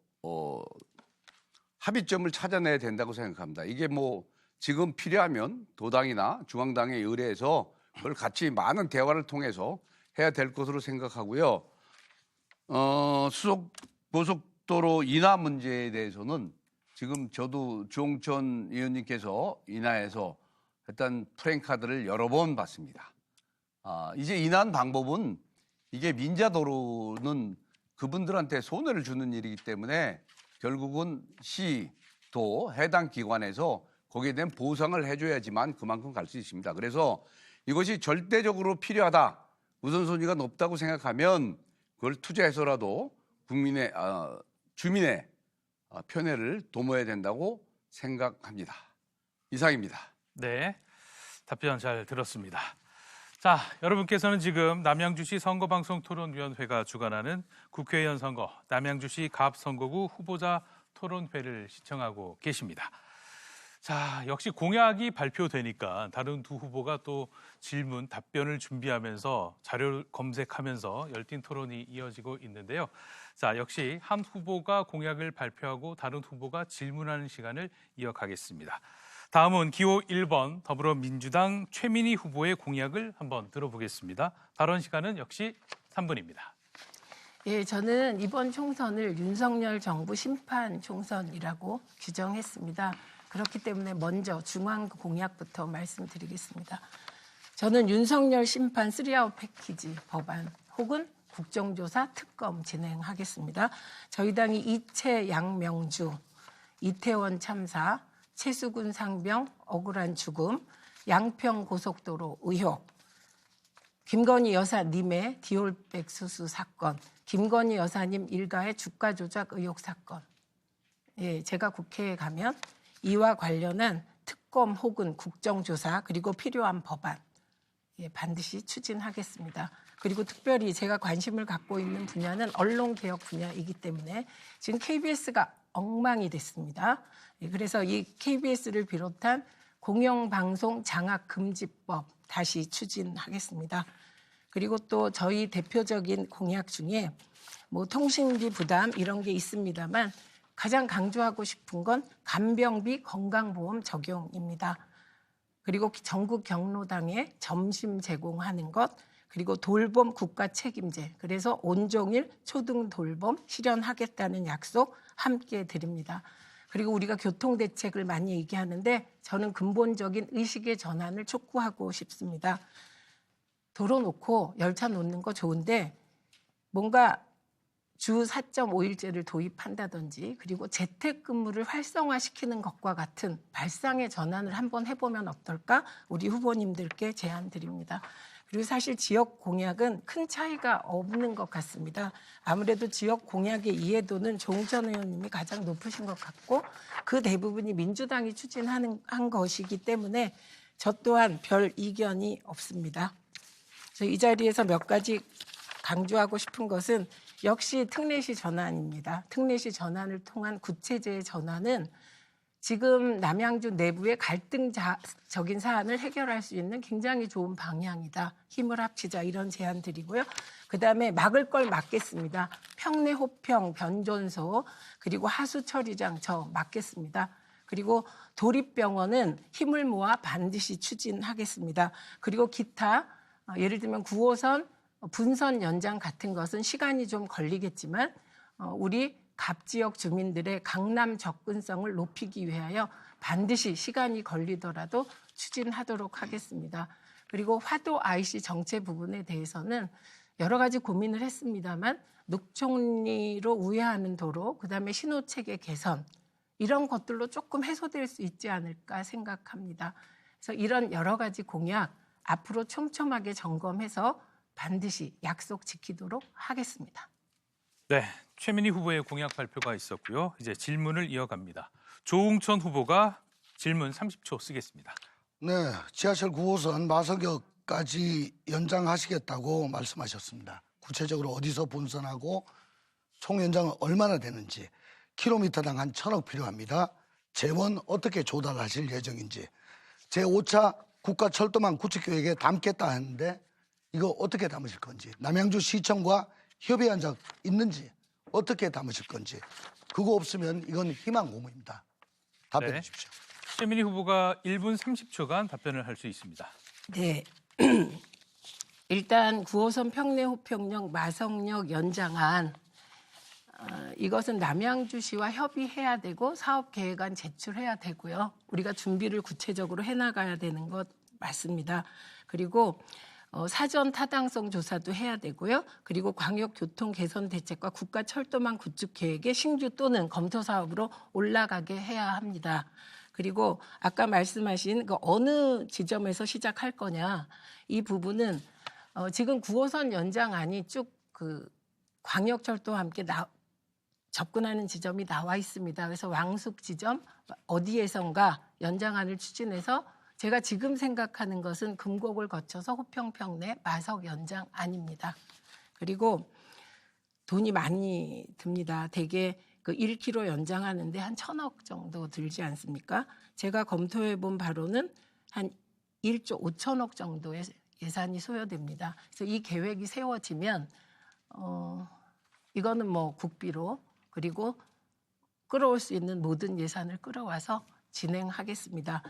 합의점을 찾아내야 된다고 생각합니다. 이게 뭐 지금 필요하면 도당이나 중앙당에 의뢰해서 그걸 같이 많은 대화를 통해서 해야 될 것으로 생각하고요. 수속 고속도로 인하 문제에 대해서는 지금 저도 주홍천 의원님께서 인하해서 일단 프랭카드를 여러 번 봤습니다. 이제 인하한 방법은 이게 민자도로는 그분들한테 손해를 주는 일이기 때문에 결국은 시도 해당 기관에서 거기에 대한 보상을 해줘야지만 그만큼 갈 수 있습니다. 그래서 이것이 절대적으로 필요하다, 우선순위가 높다고 생각하면 그걸 투자해서라도 국민의 주민의 편애를 도모해야 된다고 생각합니다. 이상입니다. 네. 답변 잘 들었습니다. 자, 여러분께서는 지금 남양주시 선거방송토론위원회가 주관하는 국회의원 선거 남양주시 갑선거구 후보자 토론회를 시청하고 계십니다. 자, 역시 공약이 발표되니까 다른 두 후보가 또 질문, 답변을 준비하면서 자료를 검색하면서 열띤 토론이 이어지고 있는데요. 자, 역시 한 후보가 공약을 발표하고 다른 후보가 질문하는 시간을 이어가겠습니다. 다음은 기호 1번 더불어민주당 최민희 후보의 공약을 한번 들어보겠습니다. 발언 시간은 역시 3분입니다. 예, 저는 이번 총선을 윤석열 정부 심판 총선이라고 규정했습니다. 그렇기 때문에 먼저 중앙 공약부터 말씀드리겠습니다. 저는 윤석열 심판 3아웃 패키지 법안 혹은 국정조사 특검 진행하겠습니다. 저희 당이 이채 양명주, 이태원 참사, 최수근 상병 억울한 죽음, 양평 고속도로 의혹, 김건희 여사님의 디올백 수수 사건, 김건희 여사님 일가의 주가 조작 의혹 사건. 예, 제가 국회에 가면 이와 관련한 특검 혹은 국정조사 그리고 필요한 법안 반드시 추진하겠습니다. 그리고 특별히 제가 관심을 갖고 있는 분야는 언론개혁 분야이기 때문에 지금 KBS가 엉망이 됐습니다. 그래서 이 KBS를 비롯한 공영방송 장악금지법 다시 추진하겠습니다. 그리고 또 저희 대표적인 공약 중에 뭐 통신비 부담 이런 게 있습니다만 가장 강조하고 싶은 건 간병비 건강보험 적용입니다. 그리고 전국 경로당에 점심 제공하는 것, 그리고 돌봄 국가 책임제, 그래서 온종일 초등 돌봄 실현하겠다는 약속 함께 드립니다. 그리고 우리가 교통대책을 많이 얘기하는데 저는 근본적인 의식의 전환을 촉구하고 싶습니다. 도로 놓고 열차 놓는 거 좋은데 뭔가 주 4.5일제를 도입한다든지 그리고 재택근무를 활성화시키는 것과 같은 발상의 전환을 한번 해보면 어떨까? 우리 후보님들께 제안 드립니다. 그리고 사실 지역 공약은 큰 차이가 없는 것 같습니다. 아무래도 지역 공약의 이해도는 조응천 의원님이 가장 높으신 것 같고 그 대부분이 민주당이 추진한 것이기 때문에 저 또한 별 이견이 없습니다. 그래서 이 자리에서 몇 가지 강조하고 싶은 것은 역시 특례시 전환입니다. 특례시 전환을 통한 구체제의 전환은 지금 남양주 내부의 갈등적인 사안을 해결할 수 있는 굉장히 좋은 방향이다. 힘을 합치자 이런 제안 드리고요. 그다음에 막을 걸 막겠습니다. 평내 호평 변존소 그리고 하수처리장 저 막겠습니다. 그리고 도립병원은 힘을 모아 반드시 추진하겠습니다. 그리고 기타 예를 들면 9호선 분선 연장 같은 것은 시간이 좀 걸리겠지만 우리 갑 지역 주민들의 강남 접근성을 높이기 위하여 반드시 시간이 걸리더라도 추진하도록 하겠습니다. 그리고 화도 IC 정체 부분에 대해서는 여러 가지 고민을 했습니다만 녹총리로 우회하는 도로, 그다음에 신호체계 개선 이런 것들로 조금 해소될 수 있지 않을까 생각합니다. 그래서 이런 여러 가지 공약 앞으로 촘촘하게 점검해서 반드시 약속 지키도록 하겠습니다. 네, 최민희 후보의 공약 발표가 있었고요. 이제 질문을 이어갑니다. 조응천 후보가 질문 30초 쓰겠습니다. 네, 지하철 9호선 마석역까지 연장하시겠다고 말씀하셨습니다. 구체적으로 어디서 분선하고 총 연장은 얼마나 되는지, 킬로미터당 한 1,000억 필요합니다. 재원 어떻게 조달하실 예정인지, 제5차 국가철도망 구축계획에 담겠다 하는데 이거 어떻게 담으실 건지, 남양주시청과 협의한 적 있는지 어떻게 담으실 건지, 그거 없으면 이건 희망 고문입니다. 답변해 네. 주십시오. 최민희 후보가 1분 30초간 답변을 할 수 있습니다. 네. 일단 9호선 평내 호평역 마성역 연장안 이것은 남양주시와 협의해야 되고 사업계획안 제출해야 되고요. 우리가 준비를 구체적으로 해나가야 되는 것 맞습니다. 그리고 사전 타당성 조사도 해야 되고요. 그리고 광역교통 개선 대책과 국가철도망 구축 계획의 신규 또는 검토 사업으로 올라가게 해야 합니다. 그리고 아까 말씀하신 그 어느 지점에서 시작할 거냐 이 부분은 지금 9호선 연장안이 쭉 그 광역철도와 함께 접근하는 지점이 나와 있습니다. 그래서 왕숙 지점 어디에선가 연장안을 추진해서 제가 지금 생각하는 것은 금곡을 거쳐서 호평평내 마석 연장안입니다. 그리고 돈이 많이 듭니다. 대개 그 1km 연장하는데 한 1,000억 정도 들지 않습니까? 제가 검토해 본 바로는 한 1조 5천억 정도의 예산이 소요됩니다. 그래서 이 계획이 세워지면 이거는 뭐 국비로 그리고 끌어올 수 있는 모든 예산을 끌어와서 진행하겠습니다.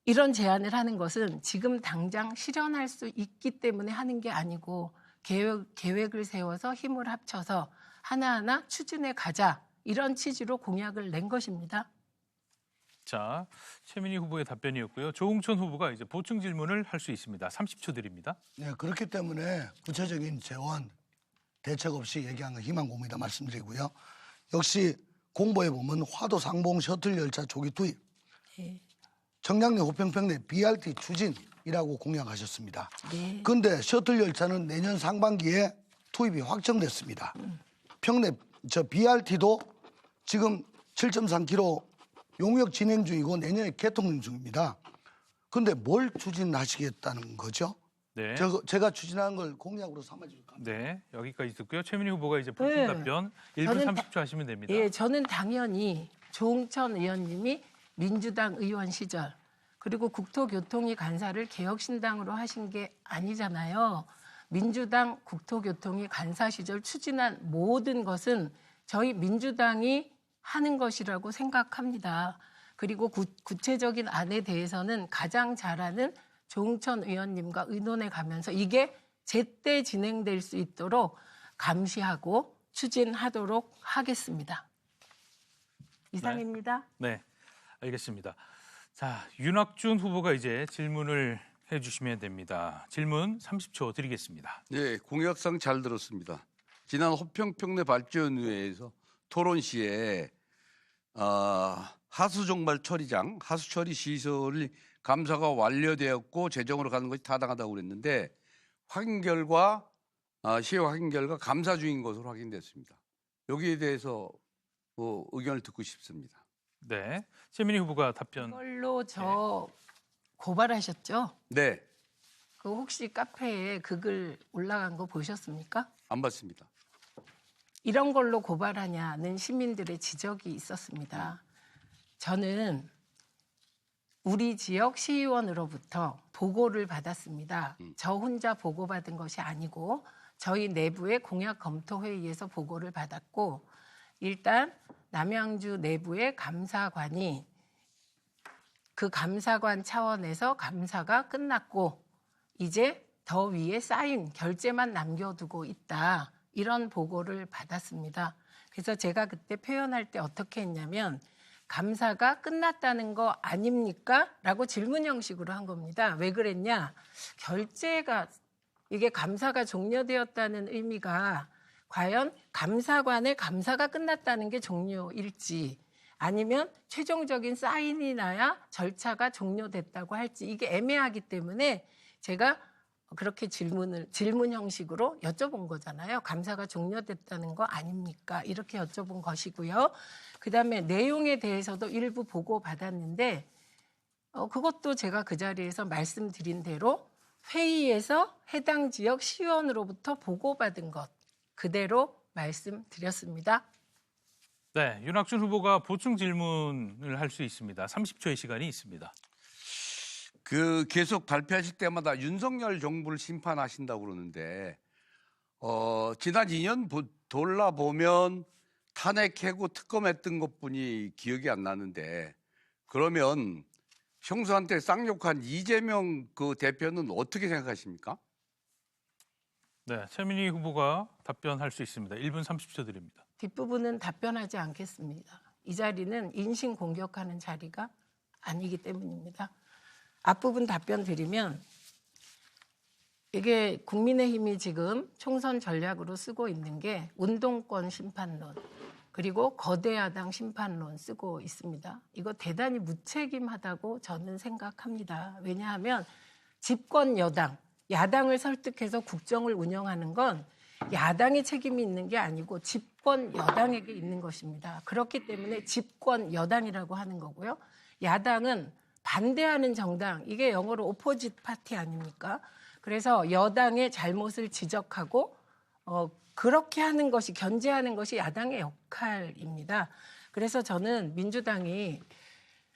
이런 제안을 하는 것은 지금 당장 실현할 수 있기 때문에 하는 게 아니고 계획을 세워서 힘을 합쳐서 하나하나 추진해 가자. 이런 취지로 공약을 낸 것입니다. 자, 최민희 후보의 답변이었고요. 조응천 후보가 이제 보충 질문을 할 수 있습니다. 30초 드립니다. 네, 그렇기 때문에 구체적인 재원 대책 없이 얘기한 건 희망 고문이다 말씀드리고요. 역시 공보에 보면 화도 상봉 셔틀 열차 조기 투입, 네. 청량리 호평평내 BRT 추진이라고 공약하셨습니다. 네. 그런데 셔틀 열차는 내년 상반기에 투입이 확정됐습니다. 평내 BRT도 지금 7.3km 용역 진행 중이고 내년에 개통 중입니다. 그런데 뭘 추진하시겠다는 거죠? 네. 제가 추진하는 걸 공약으로 삼아주실 겁니다. 네, 여기까지 듣고요. 최민희 후보가 이제 보충 네. 답변 1분 30초 하시면 됩니다. 예, 저는 당연히 조응천 의원님이 민주당 의원 시절 그리고 국토교통위 간사를 개혁신당으로 하신 게 아니잖아요. 민주당 국토교통위 간사 시절 추진한 모든 것은 저희 민주당이 하는 것이라고 생각합니다. 그리고 구체적인 안에 대해서는 가장 잘 아는 조응천 의원님과 의논해 가면서 이게 제때 진행될 수 있도록 감시하고 추진하도록 하겠습니다. 이상입니다. 네, 알겠습니다. 자, 윤학준 후보가 이제 질문을 해주시면 됩니다. 질문 30초 드리겠습니다. 네, 공약상 잘 들었습니다. 지난 호평평내 발전위원회에서 토론 시에 하수종말 처리장, 하수처리 시설이 감사가 완료되었고 재정으로 가는 것이 타당하다고 그랬는데 시의 확인 결과 감사 중인 것으로 확인됐습니다. 여기에 대해서 의견을 듣고 싶습니다. 네, 최민희 후보가 답변. 이걸로 저 고발하셨죠? 네, 그 혹시 카페에 그 글 올라간 거 보셨습니까? 안 받습니다. 이런 걸로 고발하냐는 시민들의 지적이 있었습니다. 저는 우리 지역 시의원으로부터 보고를 받았습니다. 저 혼자 보고받은 것이 아니고 저희 내부의 공약 검토 회의에서 보고를 받았고 일단 남양주 내부의 감사관이 그 감사관 차원에서 감사가 끝났고 이제 더 위에 쌓인 결재만 남겨두고 있다. 이런 보고를 받았습니다. 그래서 제가 그때 표현할 때 어떻게 했냐면 감사가 끝났다는 거 아닙니까? 라고 질문 형식으로 한 겁니다. 왜 그랬냐? 결재가 이게 감사가 종료되었다는 의미가 과연 감사관의 감사가 끝났다는 게 종료일지 아니면 최종적인 사인이 나야 절차가 종료됐다고 할지 이게 애매하기 때문에 제가 그렇게 질문 형식으로 여쭤본 거잖아요. 감사가 종료됐다는 거 아닙니까? 이렇게 여쭤본 것이고요. 그다음에 내용에 대해서도 일부 보고받았는데 그것도 제가 그 자리에서 말씀드린 대로 회의에서 해당 지역 시의원으로부터 보고받은 것 그대로 말씀드렸습니다. 네, 윤학준 후보가 보충 질문을 할 수 있습니다. 30초의 시간이 있습니다. 계속 발표하실 때마다 윤석열 정부를 심판하신다고 그러는데 지난 2년 돌아보면 탄핵하고 특검했던 것뿐이 기억이 안 나는데 그러면 형수한테 쌍욕한 이재명 그 대표는 어떻게 생각하십니까? 네, 최민희 후보가 답변할 수 있습니다. 1분 30초 드립니다. 뒷부분은 답변하지 않겠습니다. 이 자리는 인신 공격하는 자리가 아니기 때문입니다. 앞부분 답변 드리면 이게 국민의힘이 지금 총선 전략으로 쓰고 있는 게 운동권 심판론 그리고 거대 야당 심판론 쓰고 있습니다. 이거 대단히 무책임하다고 저는 생각합니다. 왜냐하면 집권 여당, 야당을 설득해서 국정을 운영하는 건 야당의 책임이 있는 게 아니고 집권 여당에게 있는 것입니다. 그렇기 때문에 집권 여당이라고 하는 거고요. 야당은 반대하는 정당, 이게 영어로 오포짓 파티 아닙니까? 그래서 여당의 잘못을 지적하고 그렇게 하는 것이, 견제하는 것이 야당의 역할입니다. 그래서 저는 민주당이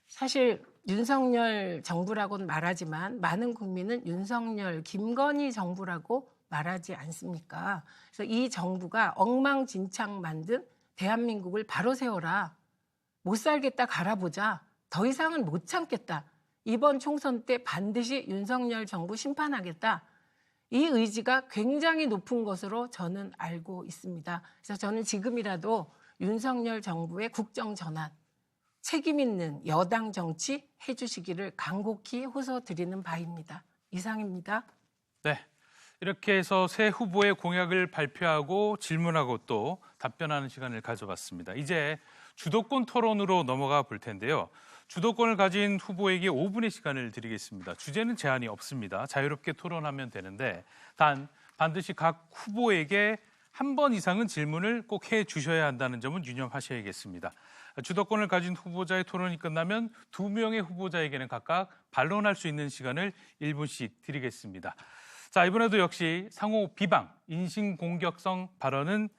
사실 윤석열 정부라고는 말하지만 많은 국민은 윤석열, 김건희 정부라고 말하지 않습니까? 그래서 이 정부가 엉망진창 만든 대한민국을 바로 세워라. 못 살겠다 갈아보자. 더 이상은 못 참겠다. 이번 총선 때 반드시 윤석열 정부 심판하겠다. 이 의지가 굉장히 높은 것으로 저는 알고 있습니다. 그래서 저는 지금이라도 윤석열 정부의 국정 전환, 책임 있는 여당 정치 해주시기를 간곡히 호소드리는 바입니다. 이상입니다. 네, 이렇게 해서 새 후보의 공약을 발표하고 질문하고 또 답변하는 시간을 가져봤습니다. 이제 주도권 토론으로 넘어가 볼 텐데요. 주도권을 가진 후보에게 5분의 시간을 드리겠습니다. 주제는 제한이 없습니다. 자유롭게 토론하면 되는데 단 반드시 각 후보에게 한 번 이상은 질문을 꼭 해주셔야 한다는 점은 유념하셔야겠습니다. 주도권을 가진 후보자의 토론이 끝나면 2명의 후보자에게는 각각 반론할 수 있는 시간을 1분씩 드리겠습니다. 자, 이번에도 역시 상호 비방, 인신공격성 발언은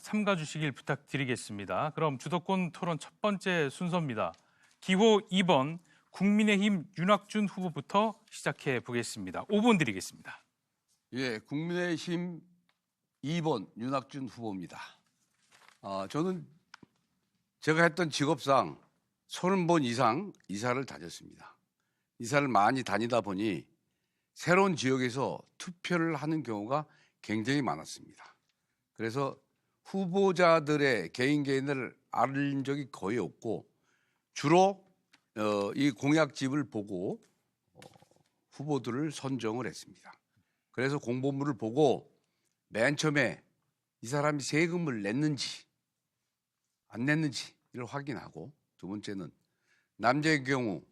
삼가 주시길 부탁드리겠습니다. 그럼 주도권 토론 첫 번째 순서입니다. 기호 2번 국민의힘 윤학준 후보부터 시작해 보겠습니다. 5분 드리겠습니다. 예, 국민의힘 2번 윤학준 후보입니다. 저는 제가 했던 직업상 30번 이상 이사를 다녔습니다. 이사를 많이 다니다 보니 새로운 지역에서 투표를 하는 경우가 굉장히 많았습니다. 그래서 후보자들의 개인을 알 적이 거의 없고 주로 이 공약집을 보고 후보들을 선정을 했습니다. 그래서 공보물을 보고 맨 처음에 이 사람이 세금을 냈는지 안 냈는지를 확인하고, 두 번째는 남자의 경우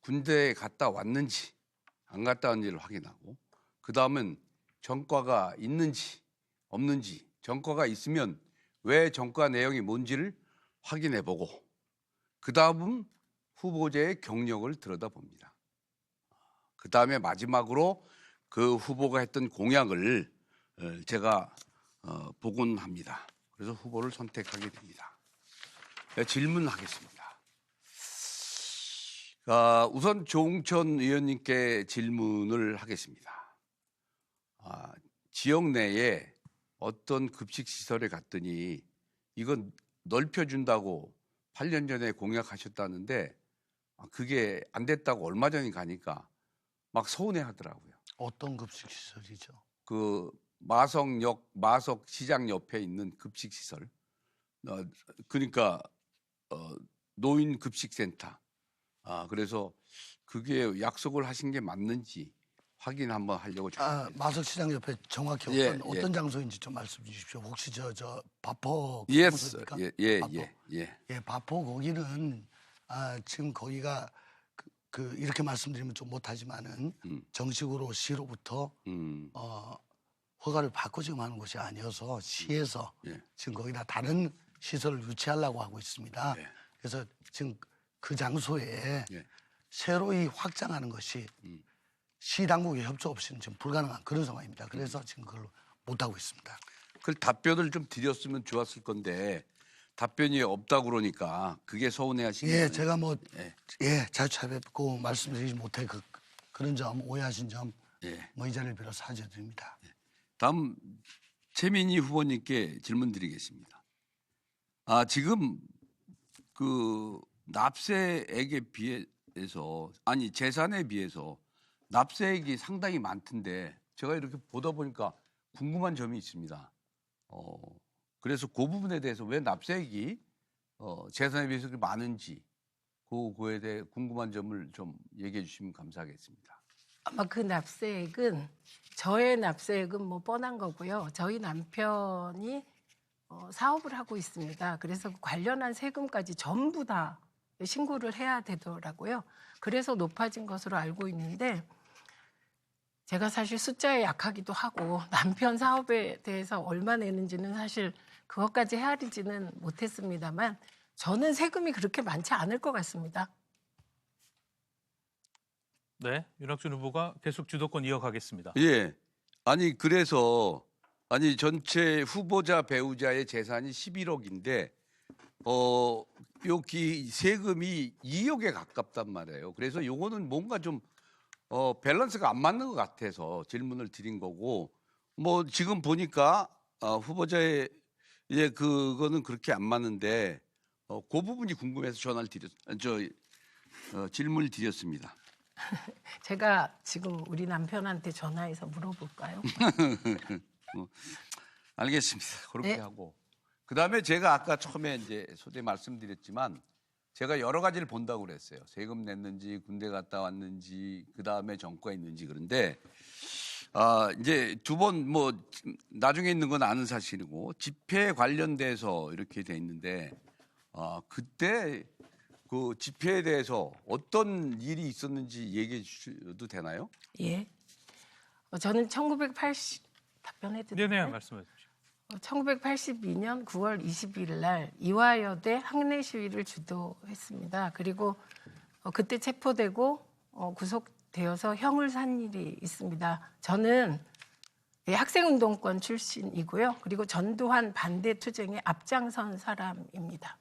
군대에 갔다 왔는지 안 갔다 왔는지를 확인하고, 그 다음은 전과가 있는지 없는지, 전과가 있으면 왜 전과 내용이 뭔지를 확인해 보고, 그 다음은 후보자의 경력을 들여다봅니다. 그 다음에 마지막으로 그 후보가 했던 공약을 제가 복원합니다. 그래서 후보를 선택하게 됩니다. 질문하겠습니다. 우선 조응천 의원님께 질문을 하겠습니다. 지역 내에 어떤 급식시설에 갔더니 이건 넓혀준다고 8년 전에 공약하셨다는데 그게 안 됐다고 얼마 전에 가니까 막 서운해 하더라고요. 어떤 급식시설이죠? 그 마석역, 마석시장 옆에 있는 급식시설. 그러니까 노인 급식센터. 그래서 그게 약속을 하신 게 맞는지 확인 한번 하려고. 마석시장 옆에 정확히 어떤 장소인지 좀 말씀해 주십시오. 혹시 저 바포 예스. 예, 바포 거기는 지금 거기가 이렇게 말씀드리면 좀 못하지만은 정식으로 시로부터 허가를 받고 지금 하는 곳이 아니어서 시에서 지금 거기다 다른 시설을 유치하려고 하고 있습니다. 그래서 지금 그 장소에 새로이 확장하는 것이 시 당국의 협조 없이는 지금 불가능한 그런 상황입니다. 그래서 지금 그걸 못 하고 있습니다. 그 답변을 좀 드렸으면 좋았을 건데 답변이 없다고 그러니까 그게 서운해하신 거예요. 제가 자주 찾아뵙고 말씀드리지 못해 그런 점 오해하신 점 이 자리를 빌어 사죄드립니다. 다음 최민희 후보님께 질문드리겠습니다. 지금 그 납세액에 비해서 재산에 비해서 납세액이 상당히 많던데 제가 이렇게 보다 보니까 궁금한 점이 있습니다. 그래서 그 부분에 대해서 왜 납세액이 재산에 비해서 그렇게 많은지 그거에 대해 궁금한 점을 좀 얘기해 주시면 감사하겠습니다. 아마 그 납세액은 저의 납세액은 뭐 뻔한 거고요. 저희 남편이 사업을 하고 있습니다. 그래서 관련한 세금까지 전부 다 신고를 해야 되더라고요. 그래서 높아진 것으로 알고 있는데 제가 사실 숫자에 약하기도 하고 남편 사업에 대해서 얼마 내는지는 사실 그것까지 헤아리지는 못했습니다만 저는 세금이 그렇게 많지 않을 것 같습니다. 네, 윤학준 후보가 계속 주도권 이어가겠습니다. 그래서 전체 후보자 배우자의 재산이 11억인데 여기 세금이 2억에 가깝단 말이에요. 그래서 요거는 뭔가 좀 밸런스가 안 맞는 것 같아서 질문을 드린 거고, 뭐 지금 보니까 후보자의 그거는 그렇게 안 맞는데 그 부분이 궁금해서 질문을 드렸습니다. 제가 지금 우리 남편한테 전화해서 물어볼까요? 알겠습니다. 그렇게 네. 하고 그다음에 제가 아까 처음에 소대 말씀드렸지만 제가 여러 가지를 본다고 그랬어요. 세금 냈는지, 군대 갔다 왔는지, 그다음에 전과 있는지. 그런데 이제 두 번 나중에 있는 건 아는 사실이고 집회 관련돼서 이렇게 돼 있는데 그때 그 집회에 대해서 어떤 일이 있었는지 얘기해 주셔도 되나요? 예. 저는 1980 답변해도 네네, 되나요? 말씀해 주십시오. 1982년 9월 20일 날 이화여대 학내 시위를 주도했습니다. 그리고 그때 체포되고 구속되어서 형을 산 일이 있습니다. 저는 학생운동권 출신이고요. 그리고 전두환 반대 투쟁에 앞장선 사람입니다.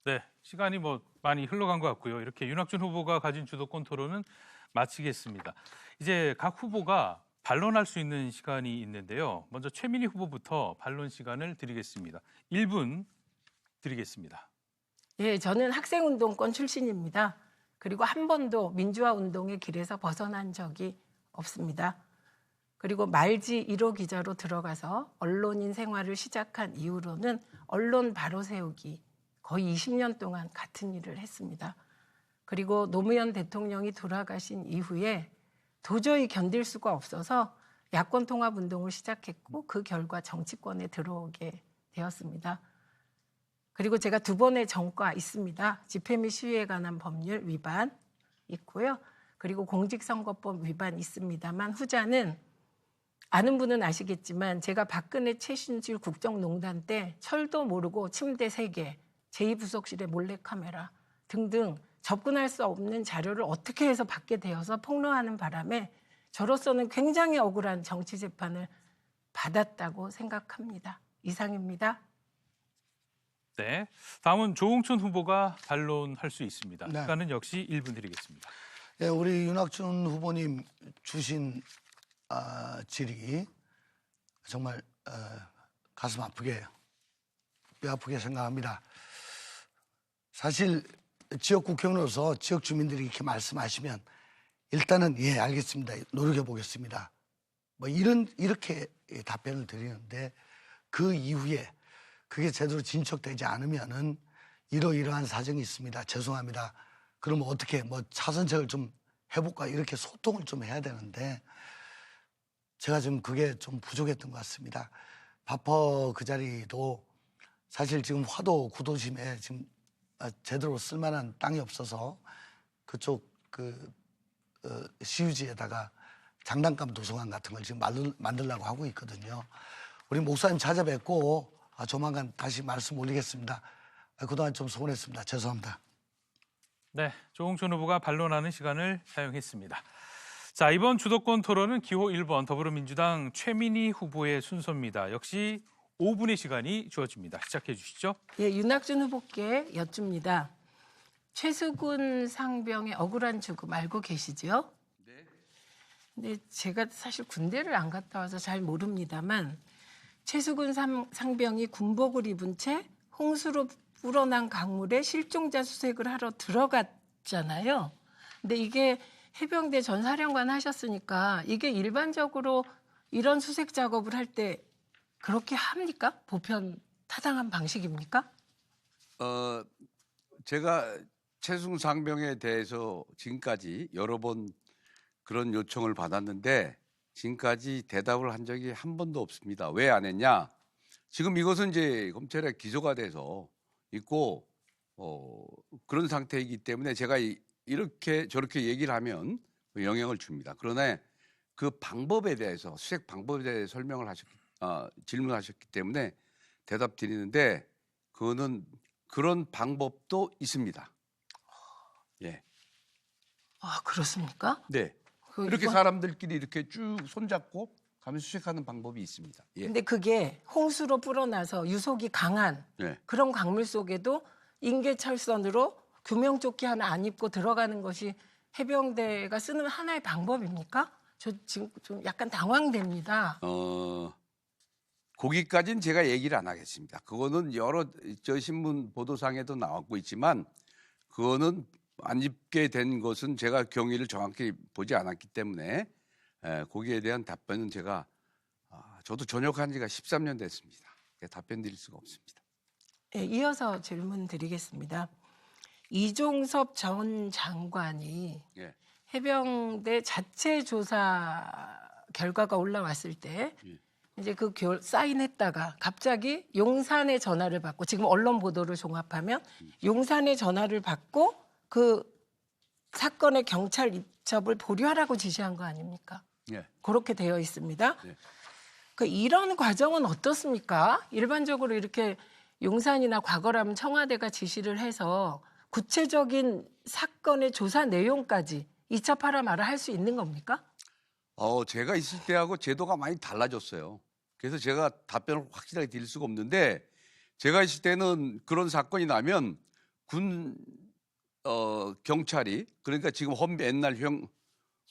네, 시간이 많이 흘러간 것 같고요. 이렇게 윤학준 후보가 가진 주도권 토론은 마치겠습니다. 이제 각 후보가 반론할 수 있는 시간이 있는데요. 먼저 최민희 후보부터 반론 시간을 드리겠습니다. 1분 드리겠습니다. 예, 저는 학생운동권 출신입니다. 그리고 한 번도 민주화 운동의 길에서 벗어난 적이 없습니다. 그리고 말지 1호 기자로 들어가서 언론인 생활을 시작한 이후로는 언론 바로 세우기 거의 20년 동안 같은 일을 했습니다. 그리고 노무현 대통령이 돌아가신 이후에 도저히 견딜 수가 없어서 야권 통합 운동을 시작했고 그 결과 정치권에 들어오게 되었습니다. 그리고 제가 2번의 전과 있습니다. 집회 및 시위에 관한 법률 위반 있고요. 그리고 공직선거법 위반 있습니다만 후자는 아는 분은 아시겠지만 제가 박근혜 최순실 국정농단 때 철도 모르고 침대 3개, 제2부속실에 몰래카메라 등등 접근할 수 없는 자료를 어떻게 해서 받게 되어서 폭로하는 바람에 저로서는 굉장히 억울한 정치 재판을 받았다고 생각합니다. 이상입니다. 네, 다음은 조홍천 후보가 반론할 수 있습니다. 네. 시간은 역시 1분 드리겠습니다. 예, 우리 윤학준 후보님 주신 질의 정말 가슴 아프게 뼈 아프게 생각합니다. 사실 지역 국회의원으로서 지역 주민들이 이렇게 말씀하시면 일단은 예 알겠습니다. 노력해 보겠습니다. 뭐 이렇게 답변을 드리는데 그 이후에 그게 제대로 진척되지 않으면은 이러이러한 사정이 있습니다. 죄송합니다. 그러면 어떻게 뭐 차선책을 좀 해볼까 이렇게 소통을 좀 해야 되는데 제가 지금 그게 좀 부족했던 것 같습니다. 바퍼 그 자리도 사실 지금 화도 구도심에 지금 제대로 쓸만한 땅이 없어서 그쪽 시유지에다가 장난감 도서관 같은 걸 지금 만들려고 하고 있거든요. 우리 목사님 찾아뵙고 조만간 다시 말씀 올리겠습니다. 그동안 좀 서운했습니다. 죄송합니다. 네, 조홍천 후보가 반론하는 시간을 사용했습니다. 자, 이번 주도권 토론은 기호 1번 더불어민주당 최민희 후보의 순서입니다. 역시 5분의 시간이 주어집니다. 시작해 주시죠. 예, 윤학준 후보께 여쭙니다. 최수근 상병의 억울한 죽음 알고 계시죠? 네. 근데 제가 사실 군대를 안 갔다 와서 잘 모릅니다만 최수근 상병이 군복을 입은 채 홍수로 불어난 강물에 실종자 수색을 하러 들어갔잖아요. 근데 이게 해병대 전 사령관 하셨으니까 이게 일반적으로 이런 수색 작업을 할 때 그렇게 합니까? 보편 타당한 방식입니까? 제가 최승 상병에 대해서 지금까지 여러 번 그런 요청을 받았는데 지금까지 대답을 한 적이 한 번도 없습니다. 왜 안 했냐? 지금 이것은 이제 검찰에 기소가 돼서 있고 그런 상태이기 때문에 제가 이렇게 저렇게 얘기를 하면 영향을 줍니다. 그러나 그 방법에 대해서 수색 방법에 대해 설명을 질문하셨기 때문에 대답 드리는데 그거는 그런 방법도 있습니다. 예. 아, 그렇습니까? 네. 이렇게 사람들끼리 이렇게 쭉 손잡고 가면 수색하는 방법이 있습니다. 예. 근데 그게 홍수로 불어나서 유속이 강한 네. 그런 강물 속에도 인계철선으로 구명조끼 하나 안 입고 들어가는 것이 해병대가 쓰는 하나의 방법입니까? 저 지금 좀 약간 당황됩니다. 거기까지는 제가 얘기를 안 하겠습니다. 그거는 여러 신문 보도상에도 나왔고 있지만 그거는 안 입게 된 것은 제가 경위를 정확히 보지 않았기 때문에 거기에 대한 답변은 제가 저도 전역한 지가 13년 됐습니다. 답변 드릴 수가 없습니다. 네, 이어서 질문 드리겠습니다. 이종섭 전 장관이 예. 해병대 자체 조사 결과가 올라왔을 때 이제 그 사인했다가 갑자기 용산의 전화를 받고 지금 언론 보도를 종합하면 용산의 전화를 받고 그 사건의 경찰 입첩을 보류하라고 지시한 거 아닙니까? 예. 그렇게 되어 있습니다. 예. 그 이런 과정은 어떻습니까? 일반적으로 이렇게 용산이나 과거라면 청와대가 지시를 해서 구체적인 사건의 조사 내용까지 이첩하라 마라 할 수 있는 겁니까? 제가 있을 때하고 제도가 많이 달라졌어요. 그래서 제가 답변을 확실하게 드릴 수가 없는데 제가 있을 때는 그런 사건이 나면 경찰이 그러니까 지금 옛날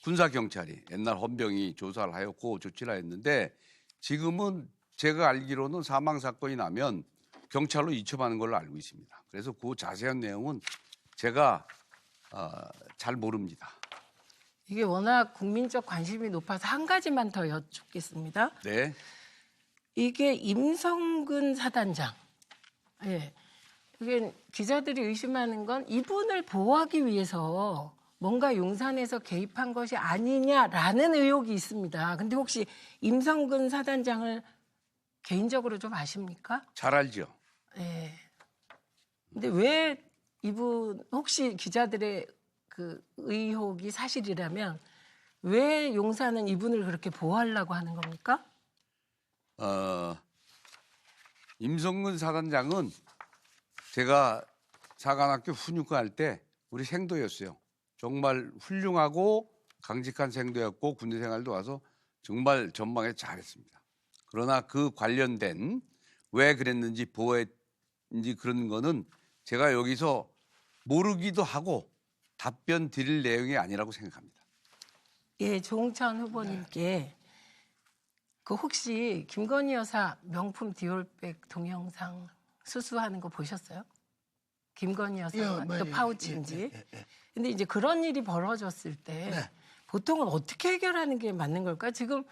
군사 경찰이 옛날 헌병이 조사를 하였고 조치를 했는데 지금은 제가 알기로는 사망 사건이 나면 경찰로 이첩하는 걸로 알고 있습니다. 그래서 그 자세한 내용은 제가 잘 모릅니다. 이게 워낙 국민적 관심이 높아서 한 가지만 더 여쭙겠습니다. 네. 이게 임성근 사단장. 예. 이게 기자들이 의심하는 건 이분을 보호하기 위해서 뭔가 용산에서 개입한 것이 아니냐라는 의혹이 있습니다. 근데 혹시 임성근 사단장을 개인적으로 좀 아십니까? 잘 알죠. 예. 근데 왜 이분 혹시 기자들의 그 의혹이 사실이라면 왜 용산은 이분을 그렇게 보호하려고 하는 겁니까? 임성근 사단장은 제가 사관학교 훈육할 때 우리 생도였어요. 정말 훌륭하고 강직한 생도였고 군대 생활도 와서 정말 전망에 잘했습니다. 그러나 그 관련된 왜 그랬는지 보호했는지 그런 거는 제가 여기서 모르기도 하고 답변 드릴 내용이 아니라고 생각합니다. 예, 조홍천 후보님께 그 혹시 김건희 여사 명품 디올백 동영상 수수하는 거 보셨어요? 김건희 여사가 또 파우치인지. 근데 이제 그런 일이 벌어졌을 때 네. 보통은 어떻게 해결하는 게 맞는 걸까? 지금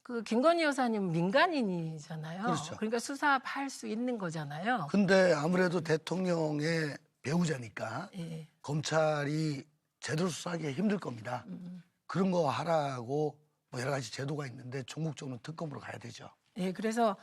그 김건희 여사님 민간인이잖아요. 그렇죠. 그러니까 수사할 수 있는 거잖아요. 근데 아무래도 대통령의 배우자니까 예. 검찰이 제대로 수사하기 힘들 겁니다. 그런 거 하라고 뭐 여러 가지 제도가 있는데 전국적으로 특검으로 가야 되죠. 예, 그래서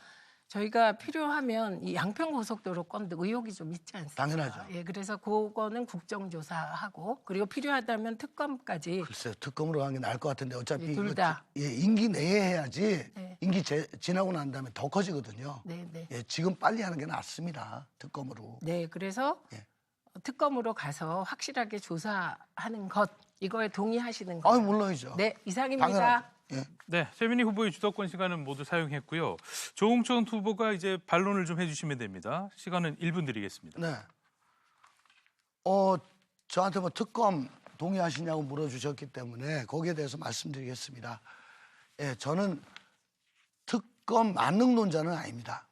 저희가 필요하면 이 양평고속도로 건도 의혹이 좀 있지 않습니까? 당연하죠. 예, 그래서 그거는 국정조사하고 그리고 필요하다면 특검까지. 글쎄요, 특검으로 가는 게 나을 것 같은데 어차피 예, 둘 이거 다. 예, 임기 내에 해야지 네. 임기 지나고 난 다음에 더 커지거든요. 네, 네. 예, 지금 빨리 하는 게 낫습니다. 특검으로. 네, 그래서 예. 특검으로 가서 확실하게 조사하는 것 이거에 동의하시는 거예요? 물론이죠. 네, 이상입니다. 당연하죠. 예. 네, 최민희 후보의 주도권 시간은 모두 사용했고요. 조홍천 후보가 이제 반론을 좀 해주시면 됩니다. 시간은 1분 드리겠습니다. 네. 저한테 뭐 특검 동의하시냐고 물어주셨기 때문에 거기에 대해서 말씀드리겠습니다. 예, 저는 특검 만능론자는 아닙니다.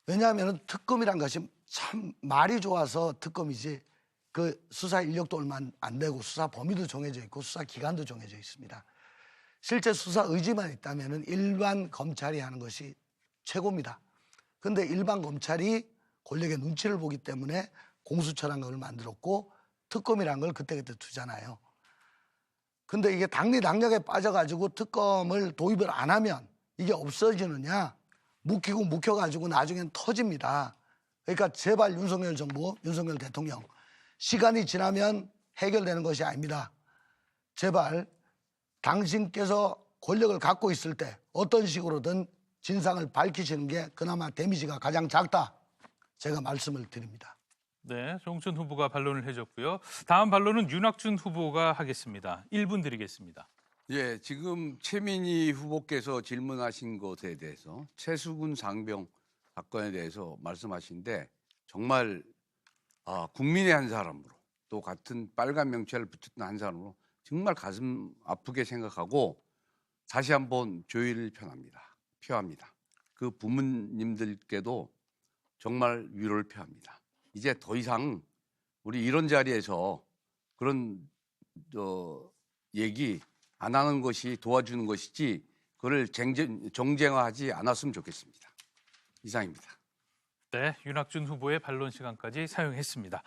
왜냐하면 특검이란 것이 참 말이 좋아서 특검이지 그 수사 인력도 얼마 안 되고 수사 범위도 정해져 있고 수사 기간도 정해져 있습니다. 실제 수사 의지만 있다면 일반 검찰이 하는 것이 최고입니다. 그런데 일반 검찰이 권력의 눈치를 보기 때문에 공수처란 걸 만들었고 특검이란 걸 그때그때 두잖아요. 근데 이게 당리당략에 빠져가지고 특검을 도입을 안 하면 이게 없어지느냐? 묵히고 묵혀가지고 나중엔 터집니다. 그러니까 제발 윤석열 정부, 윤석열 대통령 시간이 지나면 해결되는 것이 아닙니다. 제발 당신께서 권력을 갖고 있을 때 어떤 식으로든 진상을 밝히시는 게 그나마 데미지가 가장 작다. 제가 말씀을 드립니다. 네, 조홍천 후보가 반론을 해줬고요. 다음 반론은 윤학준 후보가 하겠습니다. 1분 드리겠습니다. 예, 지금 최민희 후보께서 질문하신 것에 대해서 최수근 상병 사건에 대해서 말씀하신데 정말 국민의 한 사람으로 또 같은 빨간 명찰을 붙였던 한 사람으로 정말 가슴 아프게 생각하고 다시 한번 조의를 표합니다. 그 부모님들께도 정말 위로를 표합니다. 이제 더 이상 우리 이런 자리에서 그런 얘기 안 하는 것이 도와주는 것이지 그걸 정쟁화하지 않았으면 좋겠습니다. 이상입니다. 네, 윤학준 후보의 반론 시간까지 사용했습니다.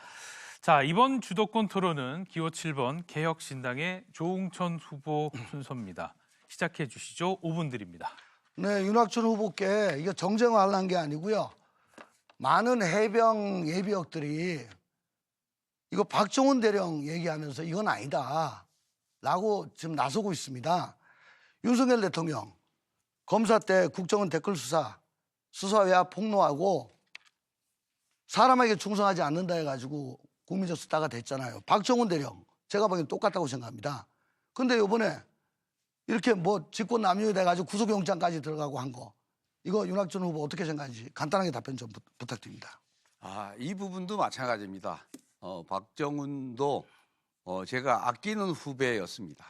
자, 이번 주도권 토론은 기호 7번 개혁신당의 조홍천 후보 순서입니다. 시작해 주시죠. 5분 드립니다. 네, 윤학준 후보께 이거 정쟁화하려는 게 아니고요. 많은 해병 예비역들이 이거 박정훈 대령 얘기하면서 이건 아니다 라고 지금 나서고 있습니다. 윤석열 대통령 검사 때 국정원 댓글 수사 외압 폭로하고 사람에게 충성하지 않는다 해가지고 국민적 스타가 됐잖아요. 박정훈 대령 제가 보기엔 똑같다고 생각합니다. 근데 이번에 이렇게 뭐 직권 남용이 돼가지고 구속영장까지 들어가고 한 거 이거 윤학준 후보 어떻게 생각하는지 간단하게 답변 좀 부탁드립니다. 이 부분도 마찬가지입니다. 박정훈도 제가 아끼는 후배였습니다.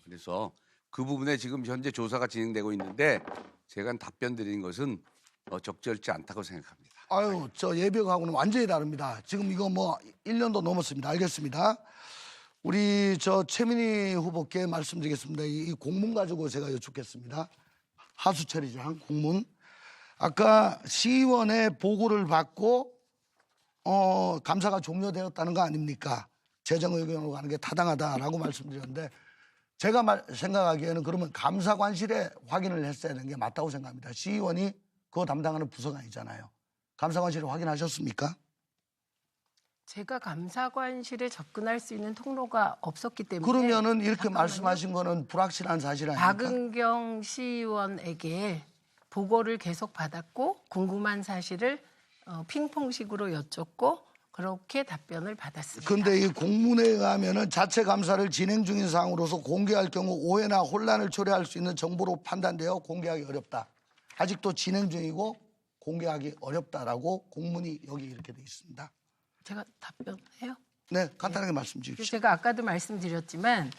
그래서 그 부분에 지금 현재 조사가 진행되고 있는데 제가 답변 드린 것은 적절치 않다고 생각합니다. 아유, 저 예비역하고는 완전히 다릅니다. 지금 이거 뭐 1년도 넘었습니다. 알겠습니다. 우리 저 최민희 후보께 말씀드리겠습니다. 이 공문 가지고 제가 여쭙겠습니다. 하수처리장 공문. 아까 시의원의 보고를 받고 감사가 종료되었다는 거 아닙니까? 재정의견으로 가는 게 타당하다라고 말씀드렸는데 제가 생각하기에는 그러면 감사관실에 확인을 했어야 되는 게 맞다고 생각합니다. 시의원이 그거 담당하는 부서가 아니잖아요. 감사관실에 확인하셨습니까? 제가 감사관실에 접근할 수 있는 통로가 없었기 때문에 그러면은 이렇게 잠깐만요. 말씀하신 거는 불확실한 사실 아닙니까? 박은경 시의원에게 보고를 계속 받았고 궁금한 사실을 핑퐁식으로 여쭙고 그렇게 답변을 받았습니다. 근데 이 공문에 의하면은 자체 감사를 진행 중인 사항으로서 공개할 경우 오해나 혼란을 초래할 수 있는 정보로 판단되어 공개하기 어렵다. 아직도 진행 중이고 공개하기 어렵다라고 공문이 여기 이렇게 돼 있습니다. 제가 답변해요? 네, 간단하게 말씀 주십시오. 제가 아까도 말씀드렸지만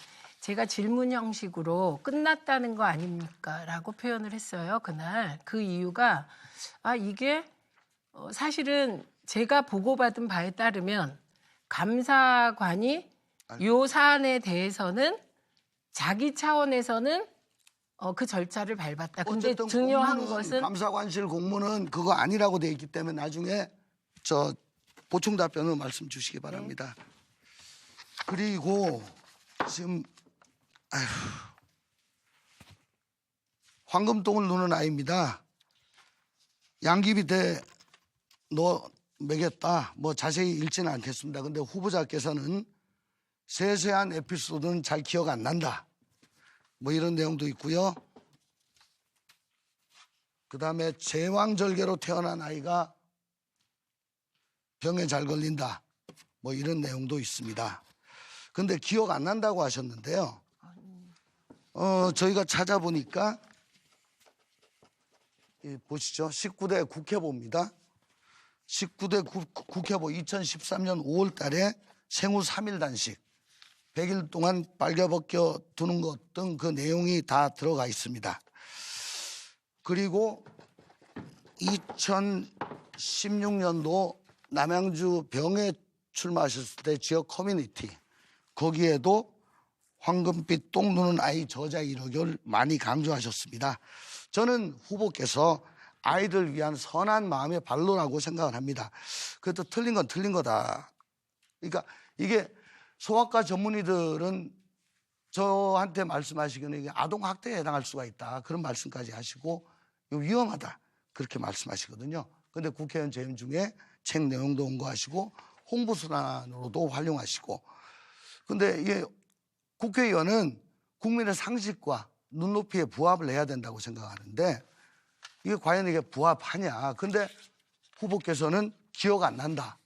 제가 질문 형식으로 끝났다는 거 아닙니까? 라고 표현을 했어요. 그날. 그 이유가 이게 사실은 제가 보고받은 바에 따르면 감사관이 요 사안에 대해서는 자기 차원에서는 그 절차를 밟았다. 근데 어쨌든 중요한 공문은, 것은 감사관실 공문은 그거 아니라고 돼 있기 때문에 나중에 저 보충 답변을 말씀 주시기 바랍니다. 그리고 지금 황금똥을 누는 아이입니다. 양귀비 너 먹였다. 뭐 자세히 읽지는 않겠습니다. 근데 후보자께서는 세세한 에피소드는 잘 기억 안 난다. 뭐 이런 내용도 있고요. 그다음에 제왕절개로 태어난 아이가 병에 잘 걸린다. 뭐 이런 내용도 있습니다. 근데 기억 안 난다고 하셨는데요. 저희가 찾아보니까 보시죠. 19대 국회보입니다. 19대 국회보 2013년 5월 달에 생후 3일 단식 100일 동안 빨개벗겨 두는 것 등 그 내용이 다 들어가 있습니다. 그리고 2016년도 남양주 병에 출마하셨을 때 지역 커뮤니티 거기에도 황금빛 똥 누는 아이 저자 이력을 많이 강조하셨습니다. 저는 후보께서 아이들 위한 선한 마음의 발로라고 생각을 합니다. 그래도 틀린 건 틀린 거다. 그러니까 이게 소아과 전문의들은 저한테 말씀하시기는 이게 아동학대에 해당할 수가 있다. 그런 말씀까지 하시고 이거 위험하다. 그렇게 말씀하시거든요. 근데 국회의원 재임 중에 책 내용도 온거하시고 홍보수단으로도 활용하시고 근데 이게 국회의원은 국민의 상식과 눈높이에 부합을 해야 된다고 생각하는데 이게 과연 이게 부합하냐. 근데 후보께서는 기억 안 난다.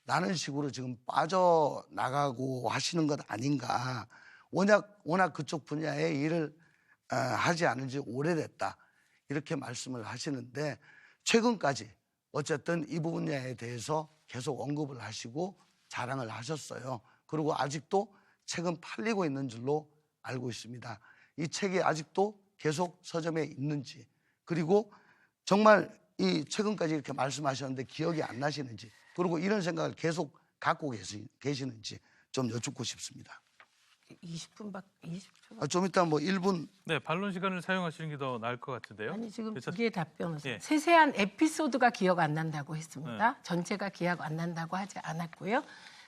라는 식으로 지금 빠져나가고 하시는 것 아닌가. 워낙 그쪽 분야의 일을 하지 않은 지 오래됐다. 이렇게 말씀을 하시는데 최근까지 어쨌든 이 분야에 대해서 계속 언급을 하시고 자랑을 하셨어요. 그리고 아직도 책은 팔리고 있는 줄로 알고 있습니다. 이 책이 아직도 계속 서점에 있는지 그리고 정말 이 최근까지 이렇게 말씀하셨는데 기억이 안 나시는지 그리고 이런 생각을 계속 갖고 계시는지 좀 여쭙고 싶습니다. 20초. 좀 이따 뭐 1분. 네, 반론 시간을 사용하시는 게 더 나을 것 같은데요. 아니 지금 그래서- 이게 답변은 예. 세세한 에피소드가 기억 안 난다고 했습니다. 전체가 기억 안 난다고 하지 않았고요.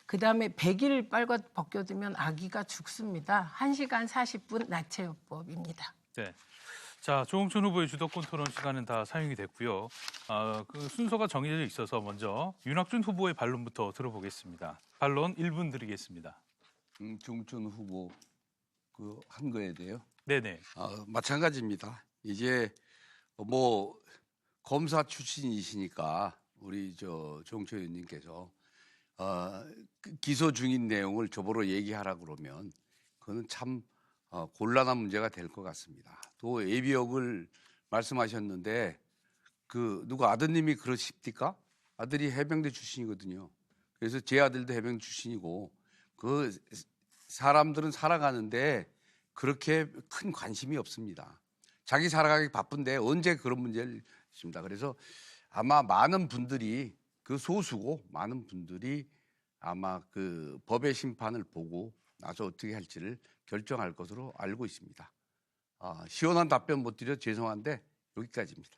그다음에 100일 빨고 벗겨두면 아기가 죽습니다. 1시간 40분 나체요법입니다. 네. 자, 조홍천 후보의 주도권 토론 시간은 다 사용이 됐고요. 그 순서가 정해져 있어서 먼저 윤학준 후보의 반론부터 들어보겠습니다. 반론 1분 드리겠습니다. 조홍천 후보 그 한 거에 대해요. 네네. 마찬가지입니다. 이제 뭐 검사 출신이시니까 우리 조홍천 의원님께서 기소 중인 내용을 저보러 얘기하라 그러면 그거는 참 곤란한 문제가 될 것 같습니다. 또 예비역을 말씀하셨는데 그 누가 아드님이 그러십니까? 아들이 해병대 출신이거든요. 그래서 제 아들도 해병대 출신이고 그 사람들은 살아가는데 그렇게 큰 관심이 없습니다. 자기 살아가기 바쁜데 언제 그런 문제를 있습니다. 그래서 아마 많은 분들이 그 소수고 많은 분들이 아마 그 법의 심판을 보고 나서 어떻게 할지를 결정할 것으로 알고 있습니다. 시원한 답변 못 드려 죄송한데 여기까지입니다.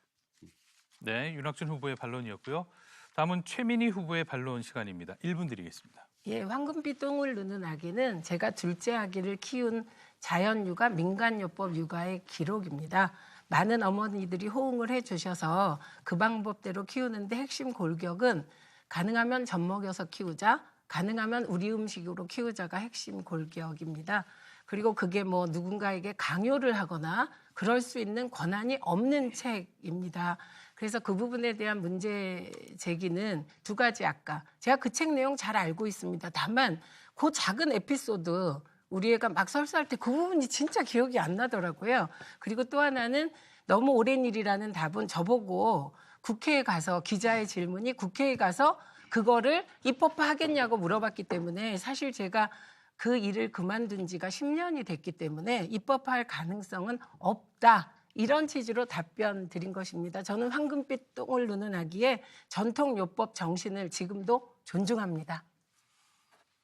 네, 윤학준 후보의 반론이었고요. 다음은 최민희 후보의 반론 시간입니다. 1분 드리겠습니다. 예, 황금빛 똥을 누는 아기는 제가 둘째 아기를 키운 자연육아 민간요법 육아의 기록입니다. 많은 어머니들이 호응을 해주셔서 그 방법대로 키우는데 핵심 골격은 가능하면 젖 먹여서 키우자, 가능하면 우리 음식으로 키우자가 핵심 골격입니다. 그리고 그게 뭐 누군가에게 강요를 하거나 그럴 수 있는 권한이 없는 책입니다. 그래서 그 부분에 대한 문제 제기는 두 가지 아까 제가 그 책 내용 잘 알고 있습니다. 다만 그 작은 에피소드 우리 애가 막 설사할 때 그 부분이 진짜 기억이 안 나더라고요. 그리고 또 하나는 너무 오랜 일이라는 답은 저보고 국회에 가서 기자의 질문이 국회에 가서 그거를 입법화하겠냐고 물어봤기 때문에 사실 제가 그 일을 그만둔 지가 10년이 됐기 때문에 입법화할 가능성은 없다. 이런 취지로 답변 드린 것입니다. 저는 황금빛 똥을 누는 아기의 전통요법 정신을 지금도 존중합니다.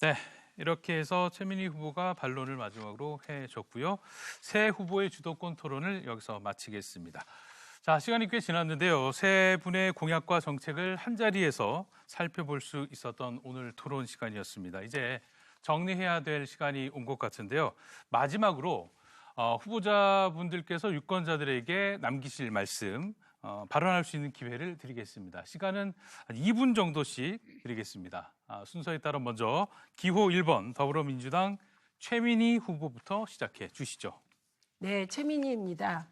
네, 이렇게 해서 최민희 후보가 반론을 마지막으로 해줬고요. 새 후보의 주도권 토론을 여기서 마치겠습니다. 자, 시간이 꽤 지났는데요. 세 분의 공약과 정책을 한자리에서 살펴볼 수 있었던 오늘 토론 시간이었습니다. 이제 정리해야 될 시간이 온 것 같은데요. 마지막으로 후보자분들께서 유권자들에게 남기실 말씀, 발언할 수 있는 기회를 드리겠습니다. 시간은 한 2분 정도씩 드리겠습니다. 순서에 따라 먼저 기호 1번 더불어민주당 최민희 후보부터 시작해 주시죠. 네, 최민희입니다.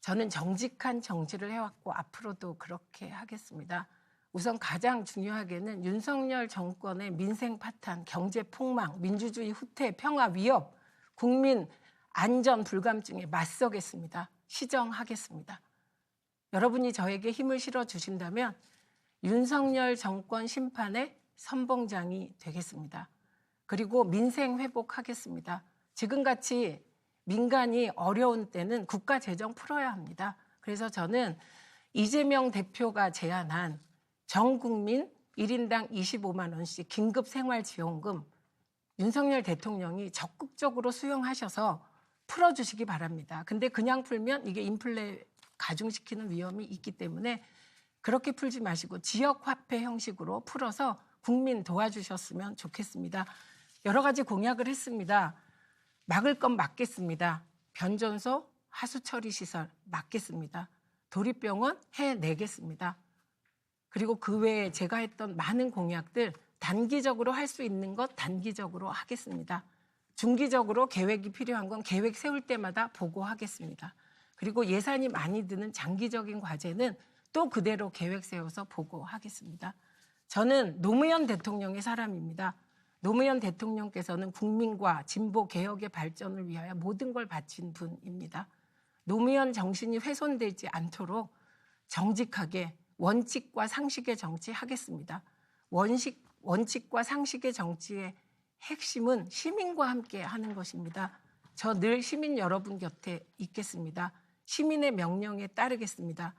저는 정직한 정치를 해왔고 앞으로도 그렇게 하겠습니다. 우선 가장 중요하게는 윤석열 정권의 민생 파탄, 경제 폭망, 민주주의 후퇴, 평화 위협, 국민 안전 불감증에 맞서겠습니다. 시정하겠습니다. 여러분이 저에게 힘을 실어주신다면 윤석열 정권 심판의 선봉장이 되겠습니다. 그리고 민생 회복하겠습니다. 지금같이 민간이 어려운 때는 국가 재정 풀어야 합니다. 그래서 저는 이재명 대표가 제안한 전 국민 1인당 25만 원씩 긴급 생활지원금 윤석열 대통령이 적극적으로 수용하셔서 풀어주시기 바랍니다. 근데 그냥 풀면 이게 인플레 가중시키는 위험이 있기 때문에 그렇게 풀지 마시고 지역화폐 형식으로 풀어서 국민 도와주셨으면 좋겠습니다. 여러 가지 공약을 했습니다. 막을 건 막겠습니다. 변전소, 하수처리 시설 막겠습니다. 도립병원 해내겠습니다. 그리고 그 외에 제가 했던 많은 공약들 단기적으로 할 수 있는 것 단기적으로 하겠습니다. 중기적으로 계획이 필요한 건 계획 세울 때마다 보고하겠습니다. 그리고 예산이 많이 드는 장기적인 과제는 또 그대로 계획 세워서 보고하겠습니다. 저는 노무현 대통령의 사람입니다. 노무현 대통령께서는 국민과 진보 개혁의 발전을 위하여 모든 걸 바친 분입니다. 노무현 정신이 훼손되지 않도록 정직하게 원칙과 상식의 정치 하겠습니다. 원칙과 상식의 정치의 핵심은 시민과 함께 하는 것입니다. 저 늘 시민 여러분 곁에 있겠습니다. 시민의 명령에 따르겠습니다.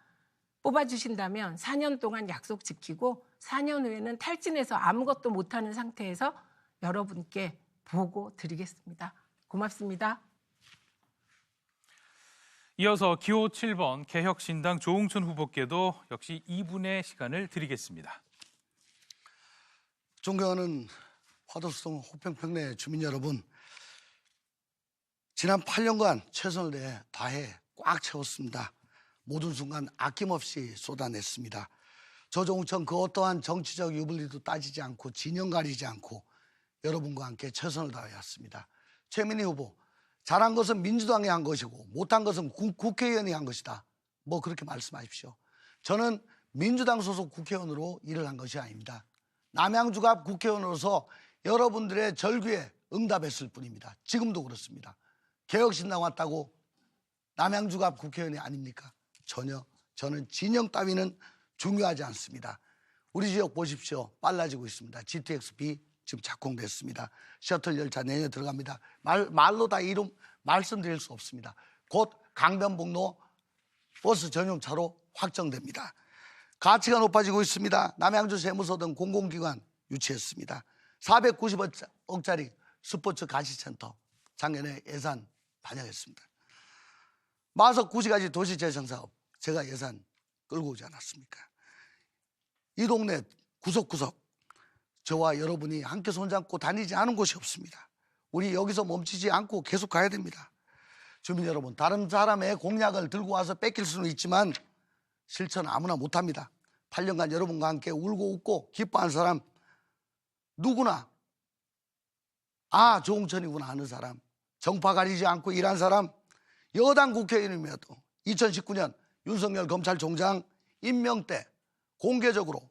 뽑아주신다면 4년 동안 약속 지키고 4년 후에는 탈진해서 아무것도 못하는 상태에서 여러분께 보고 드리겠습니다. 고맙습니다. 이어서 기호 7번 개혁신당 조응천 후보께도 역시 2분의 시간을 드리겠습니다. 존경하는 화도수동 호평평내 주민 여러분, 지난 8년간 최선을 다해 꽉 채웠습니다. 모든 순간 아낌없이 쏟아냈습니다. 조정우천 그 어떠한 정치적 유불리도 따지지 않고 진영 가리지 않고 여러분과 함께 최선을 다해왔습니다. 최민희 후보, 잘한 것은 민주당이 한 것이고 못한 것은 국회의원이 한 것이다. 뭐 그렇게 말씀하십시오. 저는 민주당 소속 국회의원으로 일을 한 것이 아닙니다. 남양주갑 국회의원으로서 여러분들의 절규에 응답했을 뿐입니다. 지금도 그렇습니다. 개혁신당 왔다고 남양주갑 국회의원이 아닙니까? 전혀. 저는 진영 따위는 중요하지 않습니다. 우리 지역 보십시오. 빨라지고 있습니다. GTX-B 지금 착공됐습니다. 셔틀 열차 내년에 들어갑니다. 말로 다 이름 말씀드릴 수 없습니다. 곧 강변북로 버스 전용차로 확정됩니다. 가치가 높아지고 있습니다. 남양주 세무서 등 공공기관 유치했습니다. 490억짜리 스포츠 가시센터 작년에 예산 반영했습니다. 마석 9시까지 도시재생사업 제가 예산 끌고 오지 않았습니까? 이 동네 구석구석 저와 여러분이 함께 손잡고 다니지 않은 곳이 없습니다. 우리 여기서 멈추지 않고 계속 가야 됩니다. 주민 여러분, 다른 사람의 공약을 들고 와서 뺏길 수는 있지만 실천 아무나 못합니다. 8년간 여러분과 함께 울고 웃고 기뻐한 사람 누구나 조홍천이구나 하는 사람, 정파 가리지 않고 일한 사람, 여당 국회의원임에도 2019년 윤석열 검찰총장 임명 때 공개적으로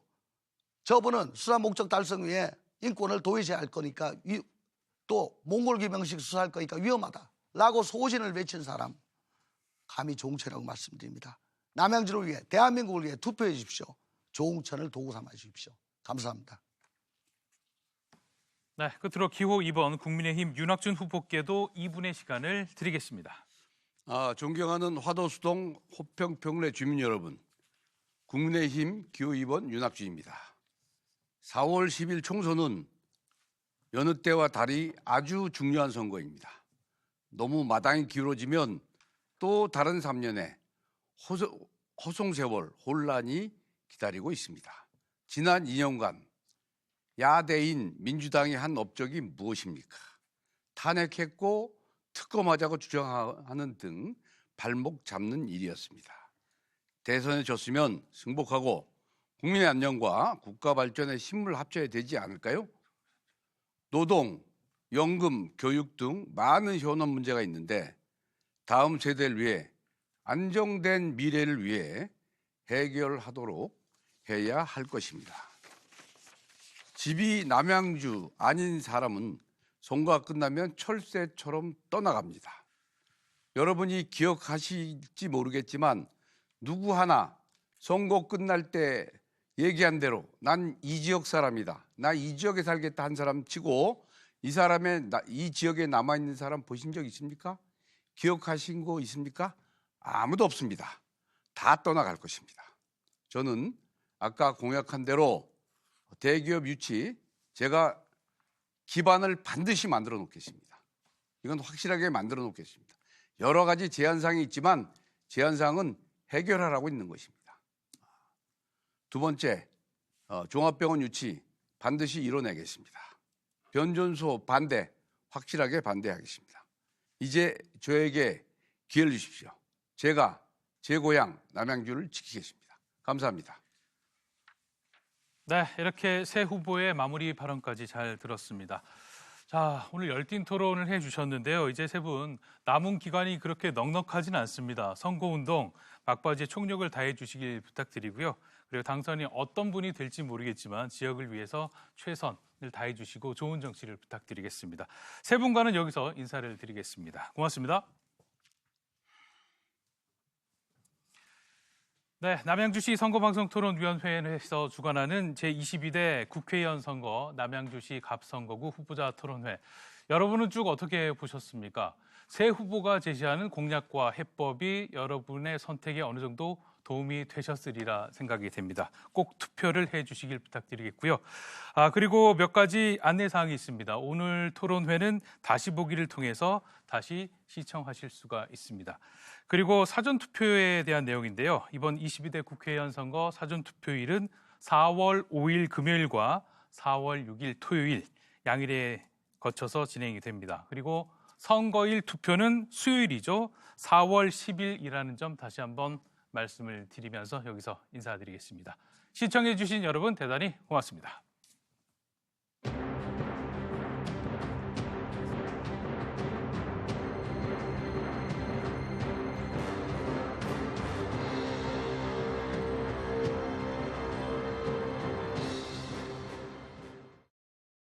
저분은 수사 목적 달성 위해 인권을 도외시할 거니까 또 몽골 기명식 수사할 거니까 위험하다라고 소신을 외친 사람, 감히 조홍천이라고 말씀드립니다. 남양주를 위해, 대한민국을 위해 투표해 주십시오. 조홍천을 도구 삼아 주십시오. 감사합니다. 네, 끝으로 기호 2번 국민의힘 윤학준 후보께도 2분의 시간을 드리겠습니다. 존경하는 화도수동 호평평내 주민 여러분, 국민의힘 기호 2번 윤학준입니다. 4월 10일 총선은 여느 때와 달리 아주 중요한 선거입니다. 너무 마당이 기울어지면 또 다른 3년의 허송세월 혼란이 기다리고 있습니다. 지난 2년간 야대인 민주당이 한 업적이 무엇입니까? 탄핵했고 특검하자고 주장하는 등 발목 잡는 일이었습니다. 대선에 졌으면 승복하고 국민의 안녕과 국가 발전에 힘을 합쳐야 되지 않을까요? 노동, 연금, 교육 등 많은 현안 문제가 있는데 다음 세대를 위해 안정된 미래를 위해 해결하도록 해야 할 것입니다. 집이 남양주 아닌 사람은 선거가 끝나면 철새처럼 떠나갑니다. 여러분이 기억하실지 모르겠지만 누구 하나 선거 끝날 때 얘기한 대로 난 이 지역 사람이다, 나 이 지역에 살겠다 한 사람 치고 이 지역에 남아있는 사람 보신 적 있습니까? 기억하신 거 있습니까? 아무도 없습니다. 다 떠나갈 것입니다. 저는 아까 공약한 대로 대기업 유치 제가 기반을 반드시 만들어 놓겠습니다. 이건 확실하게 만들어 놓겠습니다. 여러 가지 제한사항이 있지만 제한사항은 해결하라고 있는 것입니다. 두 번째, 종합병원 유치 반드시 이뤄내겠습니다. 변전소 반대, 확실하게 반대하겠습니다. 이제 저에게 기회를 주십시오. 제가 제 고향 남양주를 지키겠습니다. 감사합니다. 네, 이렇게 새 후보의 마무리 발언까지 잘 들었습니다. 자, 오늘 열띤 토론을 해주셨는데요. 이제 세 분 남은 기간이 그렇게 넉넉하진 않습니다. 선거운동 막바지에 총력을 다해 주시길 부탁드리고요. 그리고 당선이 어떤 분이 될지 모르겠지만 지역을 위해서 최선을 다해 주시고 좋은 정치를 부탁드리겠습니다. 세 분과는 여기서 인사를 드리겠습니다. 고맙습니다. 네, 남양주시 선거방송토론위원회에서 주관하는 제22대 국회의원 선거 남양주시 갑선거구 후보자 토론회. 여러분은 쭉 어떻게 보셨습니까? 새 후보가 제시하는 공약과 해법이 여러분의 선택에 어느 정도 도움이 되셨으리라 생각이 됩니다. 꼭 투표를 해주시길 부탁드리겠고요. 그리고 몇 가지 안내사항이 있습니다. 오늘 토론회는 다시 보기를 통해서 다시 시청하실 수가 있습니다. 그리고 사전투표에 대한 내용인데요. 이번 22대 국회의원 선거 사전투표일은 4월 5일 금요일과 4월 6일 토요일 양일에 거쳐서 진행이 됩니다. 그리고 선거일 투표는 수요일이죠. 4월 10일이라는 점 다시 한번 말씀을 드리면서 여기서 인사드리겠습니다. 시청해 주신 여러분 대단히 고맙습니다.